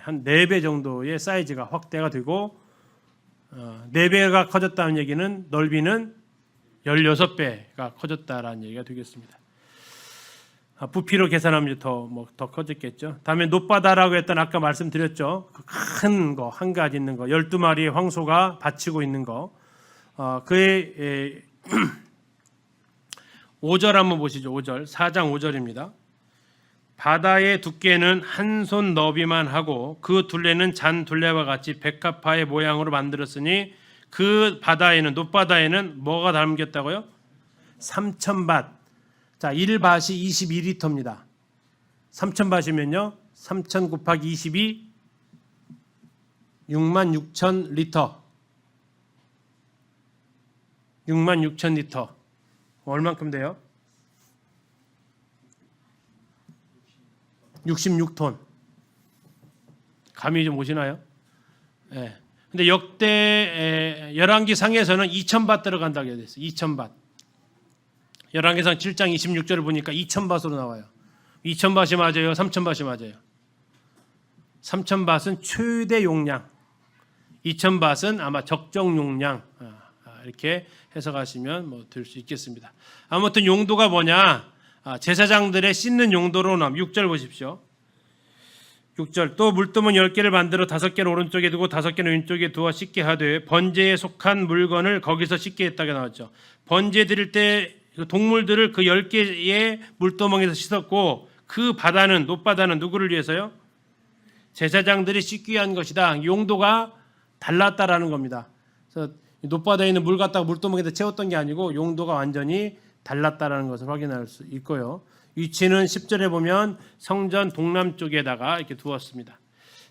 A: 한 4배 정도의 사이즈가 확대가 되고 4배가 커졌다는 얘기는 넓이는 16배가 커졌다라는 얘기가 되겠습니다. 부피로 계산하면 더 커졌겠죠. 다음에 놋바다라고 했던 아까 말씀드렸죠. 큰 거, 한 가지 있는 거, 12마리의 황소가 받치고 있는 거. 그의 5절 한번 보시죠. 5절. 4장 5절입니다. 바다의 두께는 한 손 너비만 하고 그 둘레는 잔 둘레와 같이 백합화의 모양으로 만들었으니 그 바다에는 놋바다에는 뭐가 담겼다고요? 3,000밭. 자, 1밭이 22리터입니다. 3,000밭이면요. 3,000 곱하기 22 66,000리터. 66,000리터. 얼만큼 돼요? 66톤. 감이 좀 오시나요? 네. 근데 역대 열왕기상에서는 2,000밭 들어간다고 되어 있어요. 2,000밭. 열왕기상 7장 26절을 보니까 2,000밭으로 나와요. 2,000밭이 맞아요? 3,000밭이 맞아요? 3,000밭은 최대 용량. 2,000밭은 아마 적정 용량. 이렇게 해석하시면 될 수 있겠습니다. 아무튼 용도가 뭐냐? 제사장들의 씻는 용도로 6절 보십시오. 6절 또 물두멍 10개를 만들어 5개는 오른쪽에 두고 5개는 왼쪽에 두어 씻게 하되 번제에 속한 물건을 거기서 씻게 했다고 나왔죠. 번제 드릴 때 동물들을 그 10개의 물두멍에서 씻었고 그 바다는 놋바다는 누구를 위해서요? 제사장들이 씻기 위한 것이다. 용도가 달랐다라는 겁니다. 그래서 놋바다에 있는 물 갖다가 물두멍에다 채웠던 게 아니고 용도가 완전히 달랐다라는 것을 확인할 수 있고요. 위치는 10절에 보면 성전 동남쪽에다가 이렇게 두었습니다.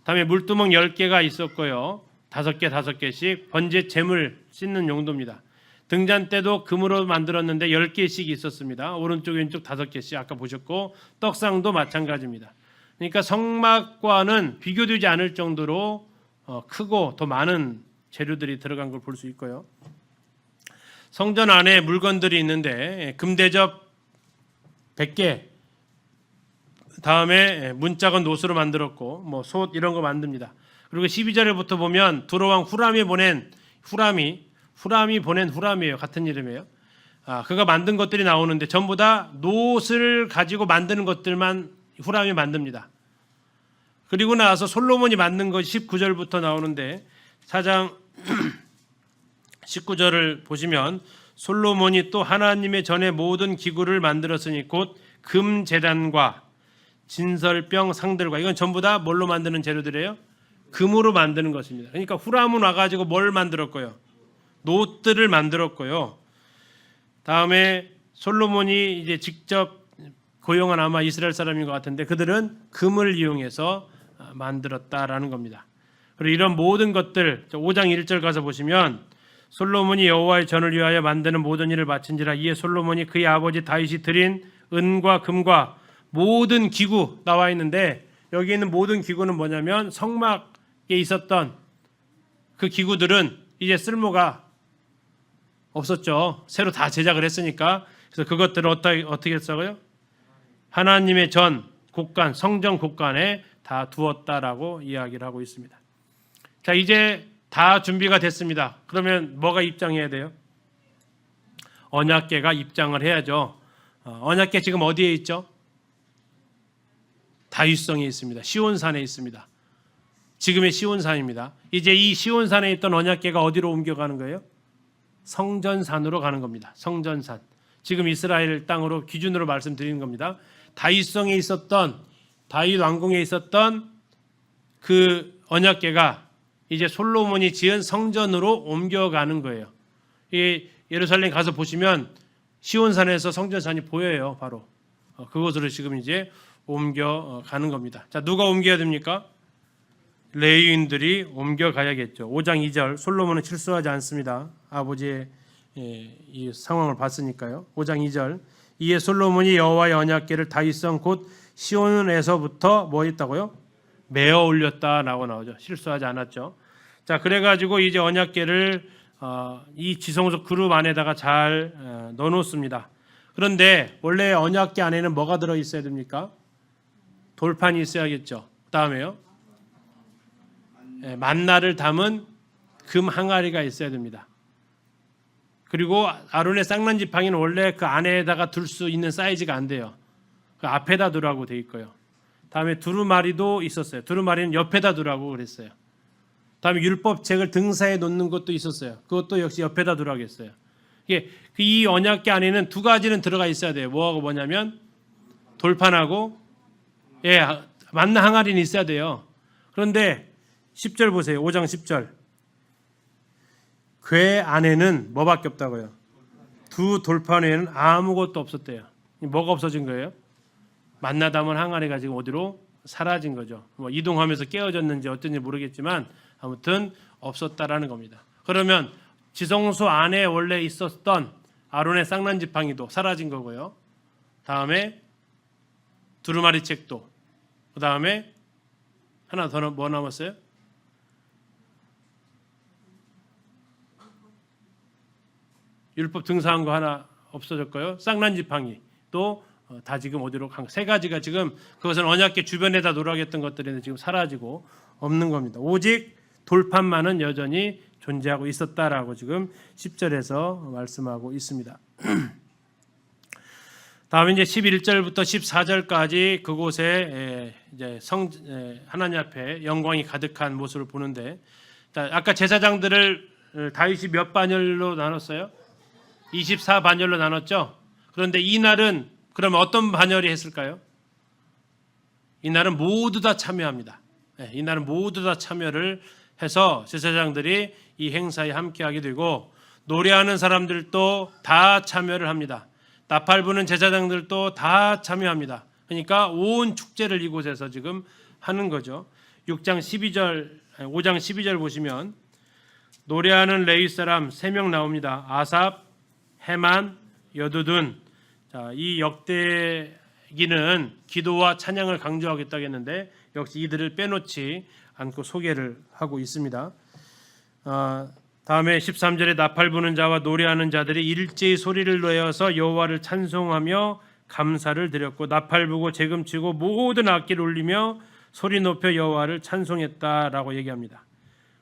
A: 다음에 물두멍 10개가 있었고요. 다섯 개씩 번제 제물 씻는 용도입니다. 등잔 때도 금으로 만들었는데 10개씩 있었습니다. 오른쪽 왼쪽 5개씩 아까 보셨고 떡상도 마찬가지입니다. 그러니까 성막과는 비교되지 않을 정도로 크고 더 많은 재료들이 들어간 걸 볼 수 있고요. 성전 안에 물건들이 있는데 금대접 100개, 다음에 문짝은 노수로 만들었고 뭐 솥 이런 거 만듭니다. 그리고 12절부터 보면 두로왕 후람이 보낸 후람이에요. 같은 이름이에요. 그가 만든 것들이 나오는데 전부 다 노을 가지고 만드는 것들만 후람이 만듭니다. 그리고 나서 솔로몬이 만든 것 19절부터 나오는데 4장 19절을 보시면 솔로몬이 또 하나님의 전에 모든 기구를 만들었으니 곧 금제단과 진설병 상들과 이건 전부 다 뭘로 만드는 재료들이에요? 금으로 만드는 것입니다. 그러니까 후람은 와가지고 뭘 만들었고요? 노트를 만들었고요. 다음에 솔로몬이 이제 직접 고용한 아마 이스라엘 사람인 것 같은데 그들은 금을 이용해서 만들었다라는 겁니다. 그리고 이런 모든 것들 5장 1절 가서 보시면 솔로몬이 여호와의 전을 위하여 만드는 모든 일을 마친지라 이에 솔로몬이 그의 아버지 다윗이 드린 은과 금과 모든 기구 나와 있는데 여기 있는 모든 기구는 뭐냐면 성막에 있었던 그 기구들은 이제 쓸모가 없었죠. 새로 다 제작을 했으니까. 그래서 그것들을 어떻게 했어요? 하나님의 전 곳간 성전 곳간에 다 두었다라고 이야기를 하고 있습니다. 자, 이제 다 준비가 됐습니다. 그러면 뭐가 입장해야 돼요? 언약궤가 입장을 해야죠. 언약궤 지금 어디에 있죠? 다윗성에 있습니다. 시온산에 있습니다. 지금의 시온산입니다. 이제 이 시온산에 있던 언약궤가 어디로 옮겨가는 거예요? 성전산으로 가는 겁니다. 성전산. 지금 이스라엘 땅으로 기준으로 말씀드리는 겁니다. 다윗성에 있었던 다윗 왕궁에 있었던 그 언약궤가 이제 솔로몬이 지은 성전으로 옮겨가는 거예요. 이 예루살렘 가서 보시면 시온산에서 성전산이 보여요. 바로 그곳으로 지금 이제 옮겨가는 겁니다. 자, 누가 옮겨야 됩니까? 레위인들이 옮겨가야겠죠. 5장 2절 솔로몬은 실수하지 않습니다. 아버지의 이 상황을 봤으니까요. 5장 2절 이에 솔로몬이 여호와의 언약궤를 다윗성 곧 시온에서부터 뭐 했다고요? 메어 올렸다라고 나오죠. 실수하지 않았죠. 자, 그래가지고 이제 언약궤를 이 지성소 그룹 안에다가 잘 넣어놓습니다. 그런데 원래 언약궤 안에는 뭐가 들어 있어야 됩니까? 돌판이 있어야겠죠. 그다음에요. 만나를 담은 금 항아리가 있어야 됩니다. 그리고 아론의 쌍난 지팡이는 원래 그 안에다가 둘 수 있는 사이즈가 안 돼요. 그 앞에다 두라고 돼 있고요. 다음에 두루마리도 있었어요. 두루마리는 옆에다 두라고 그랬어요. 다음에 율법책을 등사에 놓는 것도 있었어요. 그것도 역시 옆에다 두라고 했어요. 이게 이 언약궤 안에는 두 가지는 들어가 있어야 돼요. 뭐하고 뭐냐면 돌판하고 만나 항아리는 있어야 돼요. 그런데 10절 보세요. 5장 10절. 궤 안에는 뭐밖에 없다고요? 두 돌판 외에는 아무것도 없었대요. 뭐가 없어진 거예요? 만나 담은 항아리가 지금 어디로 사라진 거죠. 뭐 이동하면서 깨어졌는지 어쩐지 모르겠지만 아무튼 없었다라는 겁니다. 그러면 지성소 안에 원래 있었던 아론의 쌍난 지팡이도 사라진 거고요. 다음에 두루마리 책도, 그 다음에 하나 더 뭐 남았어요? 율법 등사한 거 하나 없어졌고요. 쌍난 지팡이 또 다 지금 어디로 간 세 가지가 지금 그것은 언약궤 주변에다 노력했던 것들이 지금 사라지고 없는 겁니다. 오직 돌판만은 여전히 존재하고 있었다라고 지금 10절에서 말씀하고 있습니다. 다음에 이제 11절부터 14절까지 그곳에 이제 하나님 앞에 영광이 가득한 모습을 보는데, 아까 제사장들을 다윗이 몇 반열로 나눴어요? 24반열로 나눴죠. 그런데 이날은 그러면 어떤 반열이 했을까요? 이날은 모두 다 참여합니다. 이날은 모두 다 참여를 해서 제사장들이 이 행사에 함께하게 되고 노래하는 사람들도 다 참여를 합니다. 나팔 부는 제사장들도 다 참여합니다. 그러니까 온 축제를 이곳에서 지금 하는 거죠. 5장 12절 보시면 노래하는 레위 사람 3명 나옵니다. 아삽, 헤만, 여두둔. 자, 이 역대기는 기도와 찬양을 강조하겠다고 했는데 역시 이들을 빼놓지 않고 소개를 하고 있습니다. 다음에 13절에 나팔 부는 자와 노래하는 자들이 일제히 소리를 내어서 여호와를 찬송하며 감사를 드렸고 나팔 부고 재금치고 모든 악기를 울리며 소리 높여 여호와를 찬송했다라고 얘기합니다.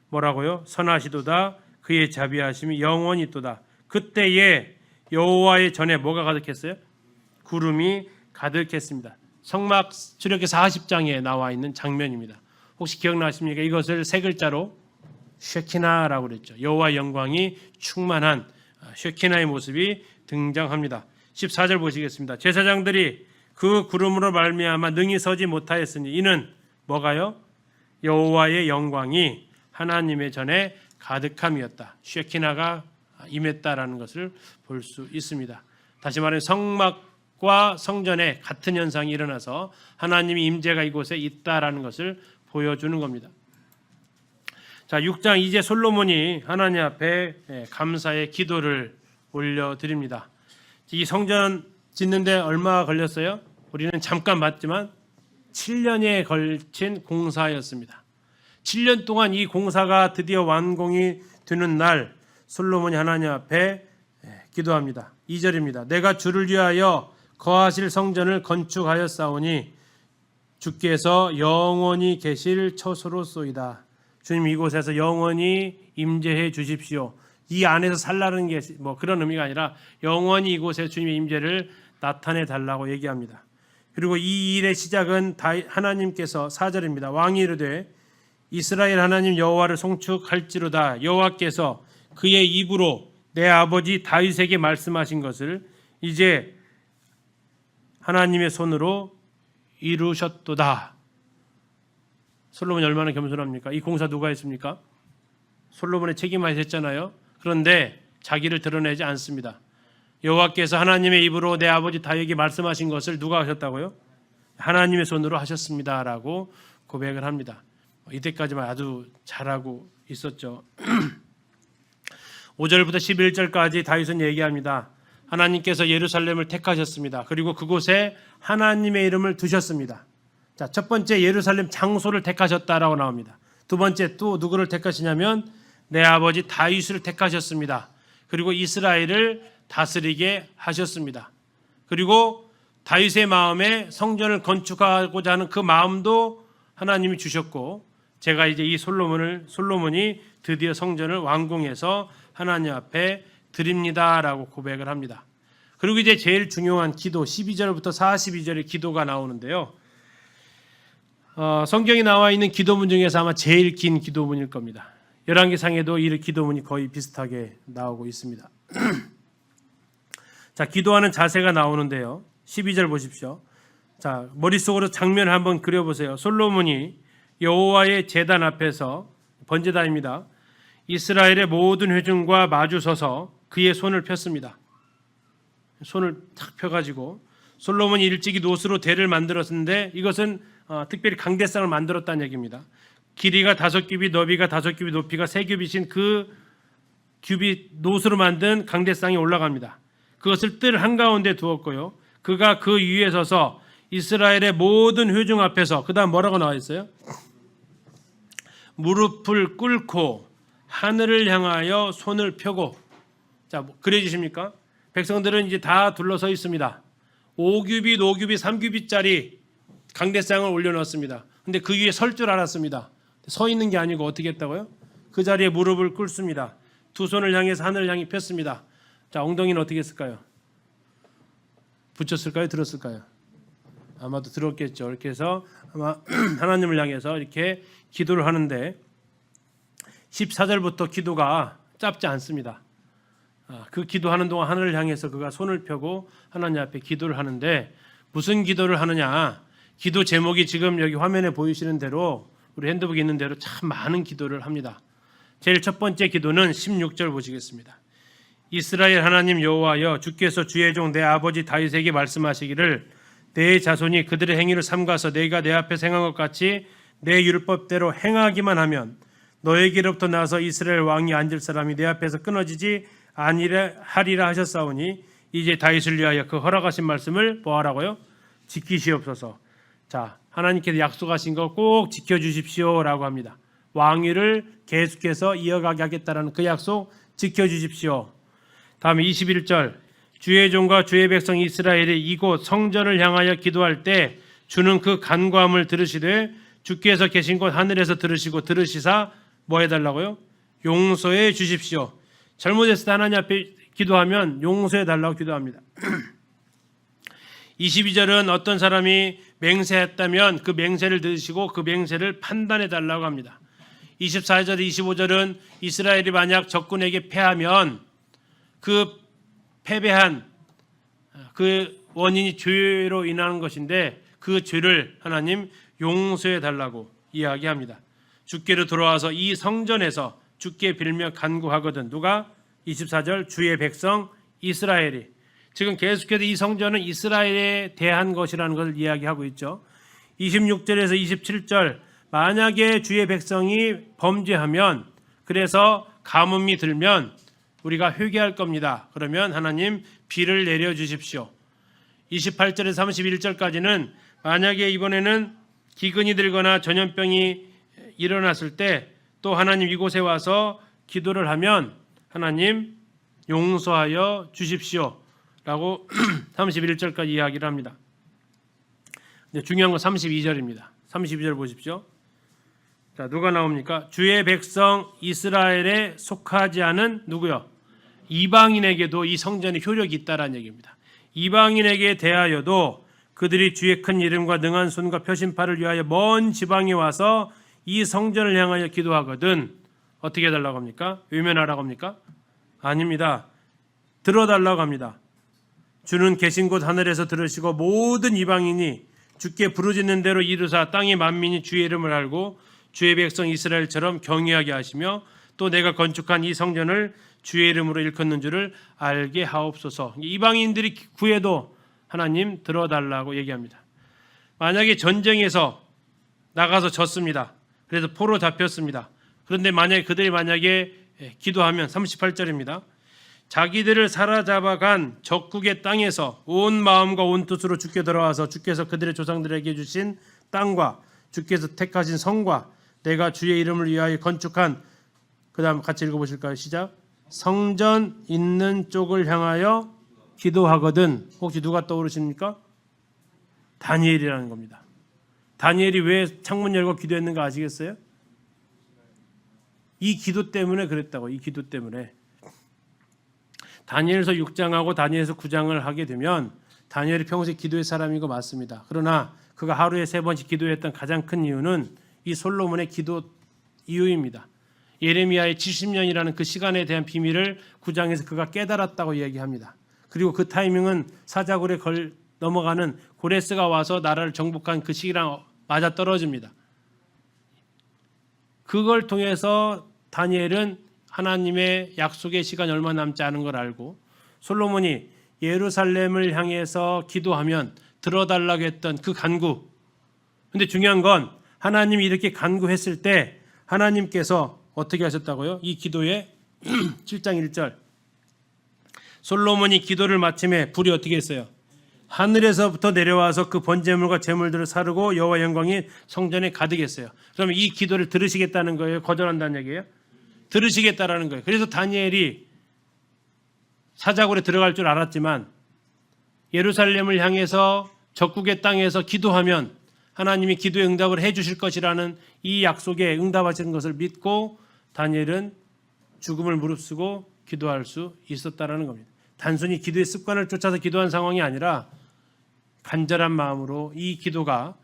A: 뭐라고요? 선하시도다 그의 자비하심이 영원히 있도다. 그때에 여호와의 전에 뭐가 가득했어요? 구름이 가득했습니다. 성막 출애굽기 40장에 나와 있는 장면입니다. 혹시 기억나십니까? 이것을 세 글자로 쉐키나라고 그랬죠. 여호와의 영광이 충만한 쉐키나의 모습이 등장합니다. 14절 보시겠습니다. 제사장들이 그 구름으로 말미암아 능히 서지 못하였으니 이는 뭐가요? 여호와의 영광이 하나님의 전에 가득함이었다. 쉐키나가 임했다라는 것을 볼 수 있습니다. 다시 말해 성막과 성전에 같은 현상이 일어나서 하나님의 임재가 이곳에 있다라는 것을 보여주는 겁니다. 자, 6장 이제 솔로몬이 하나님 앞에 감사의 기도를 올려드립니다. 이 성전 짓는데 얼마 걸렸어요? 우리는 잠깐 봤지만 7년에 걸친 공사였습니다. 7년 동안 이 공사가 드디어 완공이 되는 날 솔로몬이 하나님 앞에 기도합니다. 2절입니다. 내가 주를 위하여 거하실 성전을 건축하였사오니 주께서 영원히 계실 처소로소이다. 주님 이곳에서 영원히 임재해 주십시오. 이 안에서 살라는 게 뭐 그런 의미가 아니라 영원히 이곳에 주님의 임재를 나타내 달라고 얘기합니다. 그리고 이 일의 시작은 하나님께서 4절입니다. 왕이 이르되 이스라엘 하나님 여호와를 송축할지로다. 여호와께서 그의 입으로 내 아버지 다윗에게 말씀하신 것을 이제 하나님의 손으로 이루셨도다. 솔로몬이 얼마나 겸손합니까? 이 공사 누가 했습니까? 솔로몬의 책임하에 했잖아요. 그런데 자기를 드러내지 않습니다. 여호와께서 하나님의 입으로 내 아버지 다윗에게 말씀하신 것을 누가 하셨다고요? 하나님의 손으로 하셨습니다라고 고백을 합니다. 이때까지만 아주 잘하고 있었죠. 5절부터 11절까지 다윗은 얘기합니다. 하나님께서 예루살렘을 택하셨습니다. 그리고 그곳에 하나님의 이름을 두셨습니다. 자, 첫 번째 예루살렘 장소를 택하셨다라고 나옵니다. 두 번째 또 누구를 택하시냐면 내 아버지 다윗을 택하셨습니다. 그리고 이스라엘을 다스리게 하셨습니다. 그리고 다윗의 마음에 성전을 건축하고자 하는 그 마음도 하나님이 주셨고 제가 이제 이 솔로몬이 드디어 성전을 완공해서 하나님 앞에 드립니다라고 고백을 합니다. 그리고 이제 제일 중요한 기도 12절부터 42절의 기도가 나오는데요. 성경에 나와 있는 기도문 중에서 아마 제일 긴 기도문일 겁니다. 열왕기상에도 이 기도문이 거의 비슷하게 나오고 있습니다. 자, 기도하는 자세가 나오는데요. 12절 보십시오. 자, 머릿속으로 장면을 한번 그려보세요. 솔로몬이 여호와의 제단 앞에서 번제단입니다. 이스라엘의 모든 회중과 마주 서서 그의 손을 폈습니다. 손을 탁 펴가지고 솔로몬이 일찍이 노스로 대를 만들었는데 이것은 특별히 강대상을 만들었다는 얘기입니다. 길이가 5규빗, 너비가 5규빗, 높이가 3규빗인 그 규빗 노스로 만든 강대상이 올라갑니다. 그것을 뜰 한가운데 두었고요. 그가 그 위에 서서 이스라엘의 모든 회중 앞에서 그 다음 뭐라고 나와 있어요? 무릎을 꿇고 하늘을 향하여 손을 펴고. 자, 그려지십니까? 백성들은 이제 다 둘러서 있습니다. 5규빗, 5규빗, 3규빗짜리 강대상을 올려놓습니다. 근데 그 위에 설 줄 알았습니다. 서 있는 게 아니고 어떻게 했다고요? 그 자리에 무릎을 꿇습니다. 두 손을 향해서 하늘을 향해 폈습니다. 자, 엉덩이는 어떻게 했을까요? 붙였을까요? 들었을까요? 아마도 들었겠죠. 이렇게 해서 아마 하나님을 향해서 이렇게 기도를 하는데 14절부터 기도가 짧지 않습니다. 그 기도하는 동안 하늘을 향해서 그가 손을 펴고 하나님 앞에 기도를 하는데 무슨 기도를 하느냐? 기도 제목이 지금 여기 화면에 보이시는 대로 우리 핸드북에 있는 대로 참 많은 기도를 합니다. 제일 첫 번째 기도는 16절 보시겠습니다. 이스라엘 하나님 여호와여 주께서 주의 종 내 아버지 다윗에게 말씀하시기를 내 자손이 그들의 행위를 삼가서 내가 내 앞에 행한 것 같이 내 율법대로 행하기만 하면 너에게로부터 나서 이스라엘 왕이 앉을 사람이 내 앞에서 끊어지지 아니하리라 하셨사오니 이제 다윗을 위하여 그 허락하신 말씀을 뭐하라고요? 지키시옵소서. 자, 하나님께서 약속하신 거 꼭 지켜주십시오라고 합니다. 왕위를 계속해서 이어가게 하겠다라는 그 약속 지켜주십시오. 다음에 21절 주의 종과 주의 백성 이스라엘이 이곳 성전을 향하여 기도할 때 주는 그 간구함을 들으시되 주께서 계신 곳 하늘에서 들으시고 들으시사 뭐 해달라고요? 용서해 주십시오. 잘못했을 때 하나님 앞에 기도하면 용서해 달라고 기도합니다. 22절은 어떤 사람이 맹세했다면 그 맹세를 들으시고 그 맹세를 판단해 달라고 합니다. 24절, 25절은 이스라엘이 만약 적군에게 패하면 그 패배한 그 원인이 죄로 인하는 것인데 그 죄를 하나님 용서해 달라고 이야기합니다. 주께로 돌아와서 이 성전에서 주께 빌며 간구하거든. 누가? 24절 주의 백성 이스라엘이. 지금 계속해서 이 성전은 이스라엘에 대한 것이라는 것을 이야기하고 있죠. 26절에서 27절 만약에 주의 백성이 범죄하면 그래서 가뭄이 들면 우리가 회개할 겁니다. 그러면 하나님 비를 내려주십시오. 28절에서 31절까지는 만약에 이번에는 기근이 들거나 전염병이 일어났을 때 또 하나님 이곳에 와서 기도를 하면 하나님 용서하여 주십시오 라고 31절까지 이야기를 합니다. 중요한 건 32절입니다. 32절 보십시오. 자, 누가 나옵니까? 주의 백성 이스라엘에 속하지 않은 누구요? 이방인에게도 이 성전의 효력이 있다라는 얘기입니다. 이방인에게 대하여도 그들이 주의 큰 이름과 능한 손과 표심팔을 위하여 먼 지방에 와서 이 성전을 향하여 기도하거든 어떻게 해달라고 합니까? 외면하라고 합니까? 아닙니다. 들어달라고 합니다. 주는 계신 곳 하늘에서 들으시고 모든 이방인이 주께 부르짖는 대로 이루사 땅의 만민이 주의 이름을 알고 주의 백성 이스라엘처럼 경외하게 하시며 또 내가 건축한 이 성전을 주의 이름으로 일컫는 줄을 알게 하옵소서. 이방인들이 구해도 하나님 들어달라고 얘기합니다. 만약에 전쟁에서 나가서 졌습니다. 그래서 포로 잡혔습니다. 그런데 그들이 만약에 기도하면 38절입니다. 자기들을 사로잡아간 적국의 땅에서 온 마음과 온 뜻으로 주께 돌아와서 주께서 그들의 조상들에게 주신 땅과 주께서 택하신 성과 내가 주의 이름을 위하여 건축한 그 다음 같이 읽어보실까요? 시작. 성전 있는 쪽을 향하여 기도하거든. 혹시 누가 떠오르십니까? 다니엘이라는 겁니다. 다니엘이 왜 창문 열고 기도했는가 아시겠어요? 이 기도 때문에 그랬다고. 이 기도 때문에. 다니엘서 6장하고 다니엘서 9장을 하게 되면 다니엘이 평소에 기도의 사람인 거 맞습니다. 그러나 그가 하루에 3번씩 기도했던 가장 큰 이유는 이 솔로몬의 기도 이유입니다. 예레미야의 70년이라는 그 시간에 대한 비밀을 9장에서 그가 깨달았다고 이야기합니다. 그리고 그 타이밍은 사자굴에 넘어가는 고레스가 와서 나라를 정복한 그 시기랑 맞아 떨어집니다. 그걸 통해서 다니엘은 하나님의 약속의 시간이 얼마 남지 않은 걸 알고 솔로몬이 예루살렘을 향해서 기도하면 들어달라고 했던 그 간구. 근데 중요한 건 하나님이 이렇게 간구했을 때 하나님께서 어떻게 하셨다고요? 이 기도에 7장 1절 솔로몬이 기도를 마침에 불이 어떻게 했어요? 하늘에서부터 내려와서 그 번제물과 제물들을 사르고 여호와 영광이 성전에 가득했어요. 그러면 이 기도를 들으시겠다는 거예요? 거절한다는 얘기예요? 들으시겠다라는 거예요. 그래서 다니엘이 사자굴에 들어갈 줄 알았지만 예루살렘을 향해서 적국의 땅에서 기도하면 하나님이 기도에 응답을 해 주실 것이라는 이 약속에 응답하시는 것을 믿고 다니엘은 죽음을 무릅쓰고 기도할 수 있었다라는 겁니다. 단순히 기도의 습관을 쫓아서 기도한 상황이 아니라 간절한 마음으로 이 기도가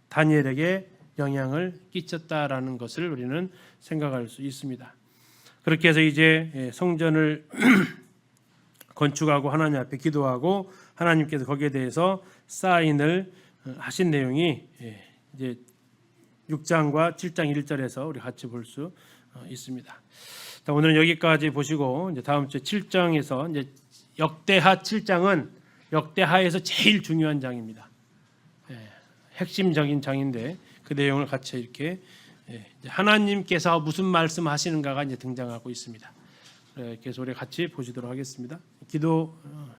A: 다니엘에게 영향을 끼쳤다라는 것을 우리는 생각할 수 있습니다. 그렇게 해서 이제 성전을 건축하고 하나님 앞에 기도하고 하나님께서 거기에 대해서 사인을 하신 내용이 이제 6장과 7장 1절에서 우리 같이 볼 수 있습니다. 오늘은 여기까지 보시고 이제 다음 주 7장에서 이제 역대하 7장은 역대하에서 제일 중요한 장입니다. 핵심적인 장인데 그 내용을 같이 이렇게 이제 하나님께서 무슨 말씀하시는가가 이제 등장하고 있습니다. 그래서 우리 같이 보시도록 하겠습니다. 기도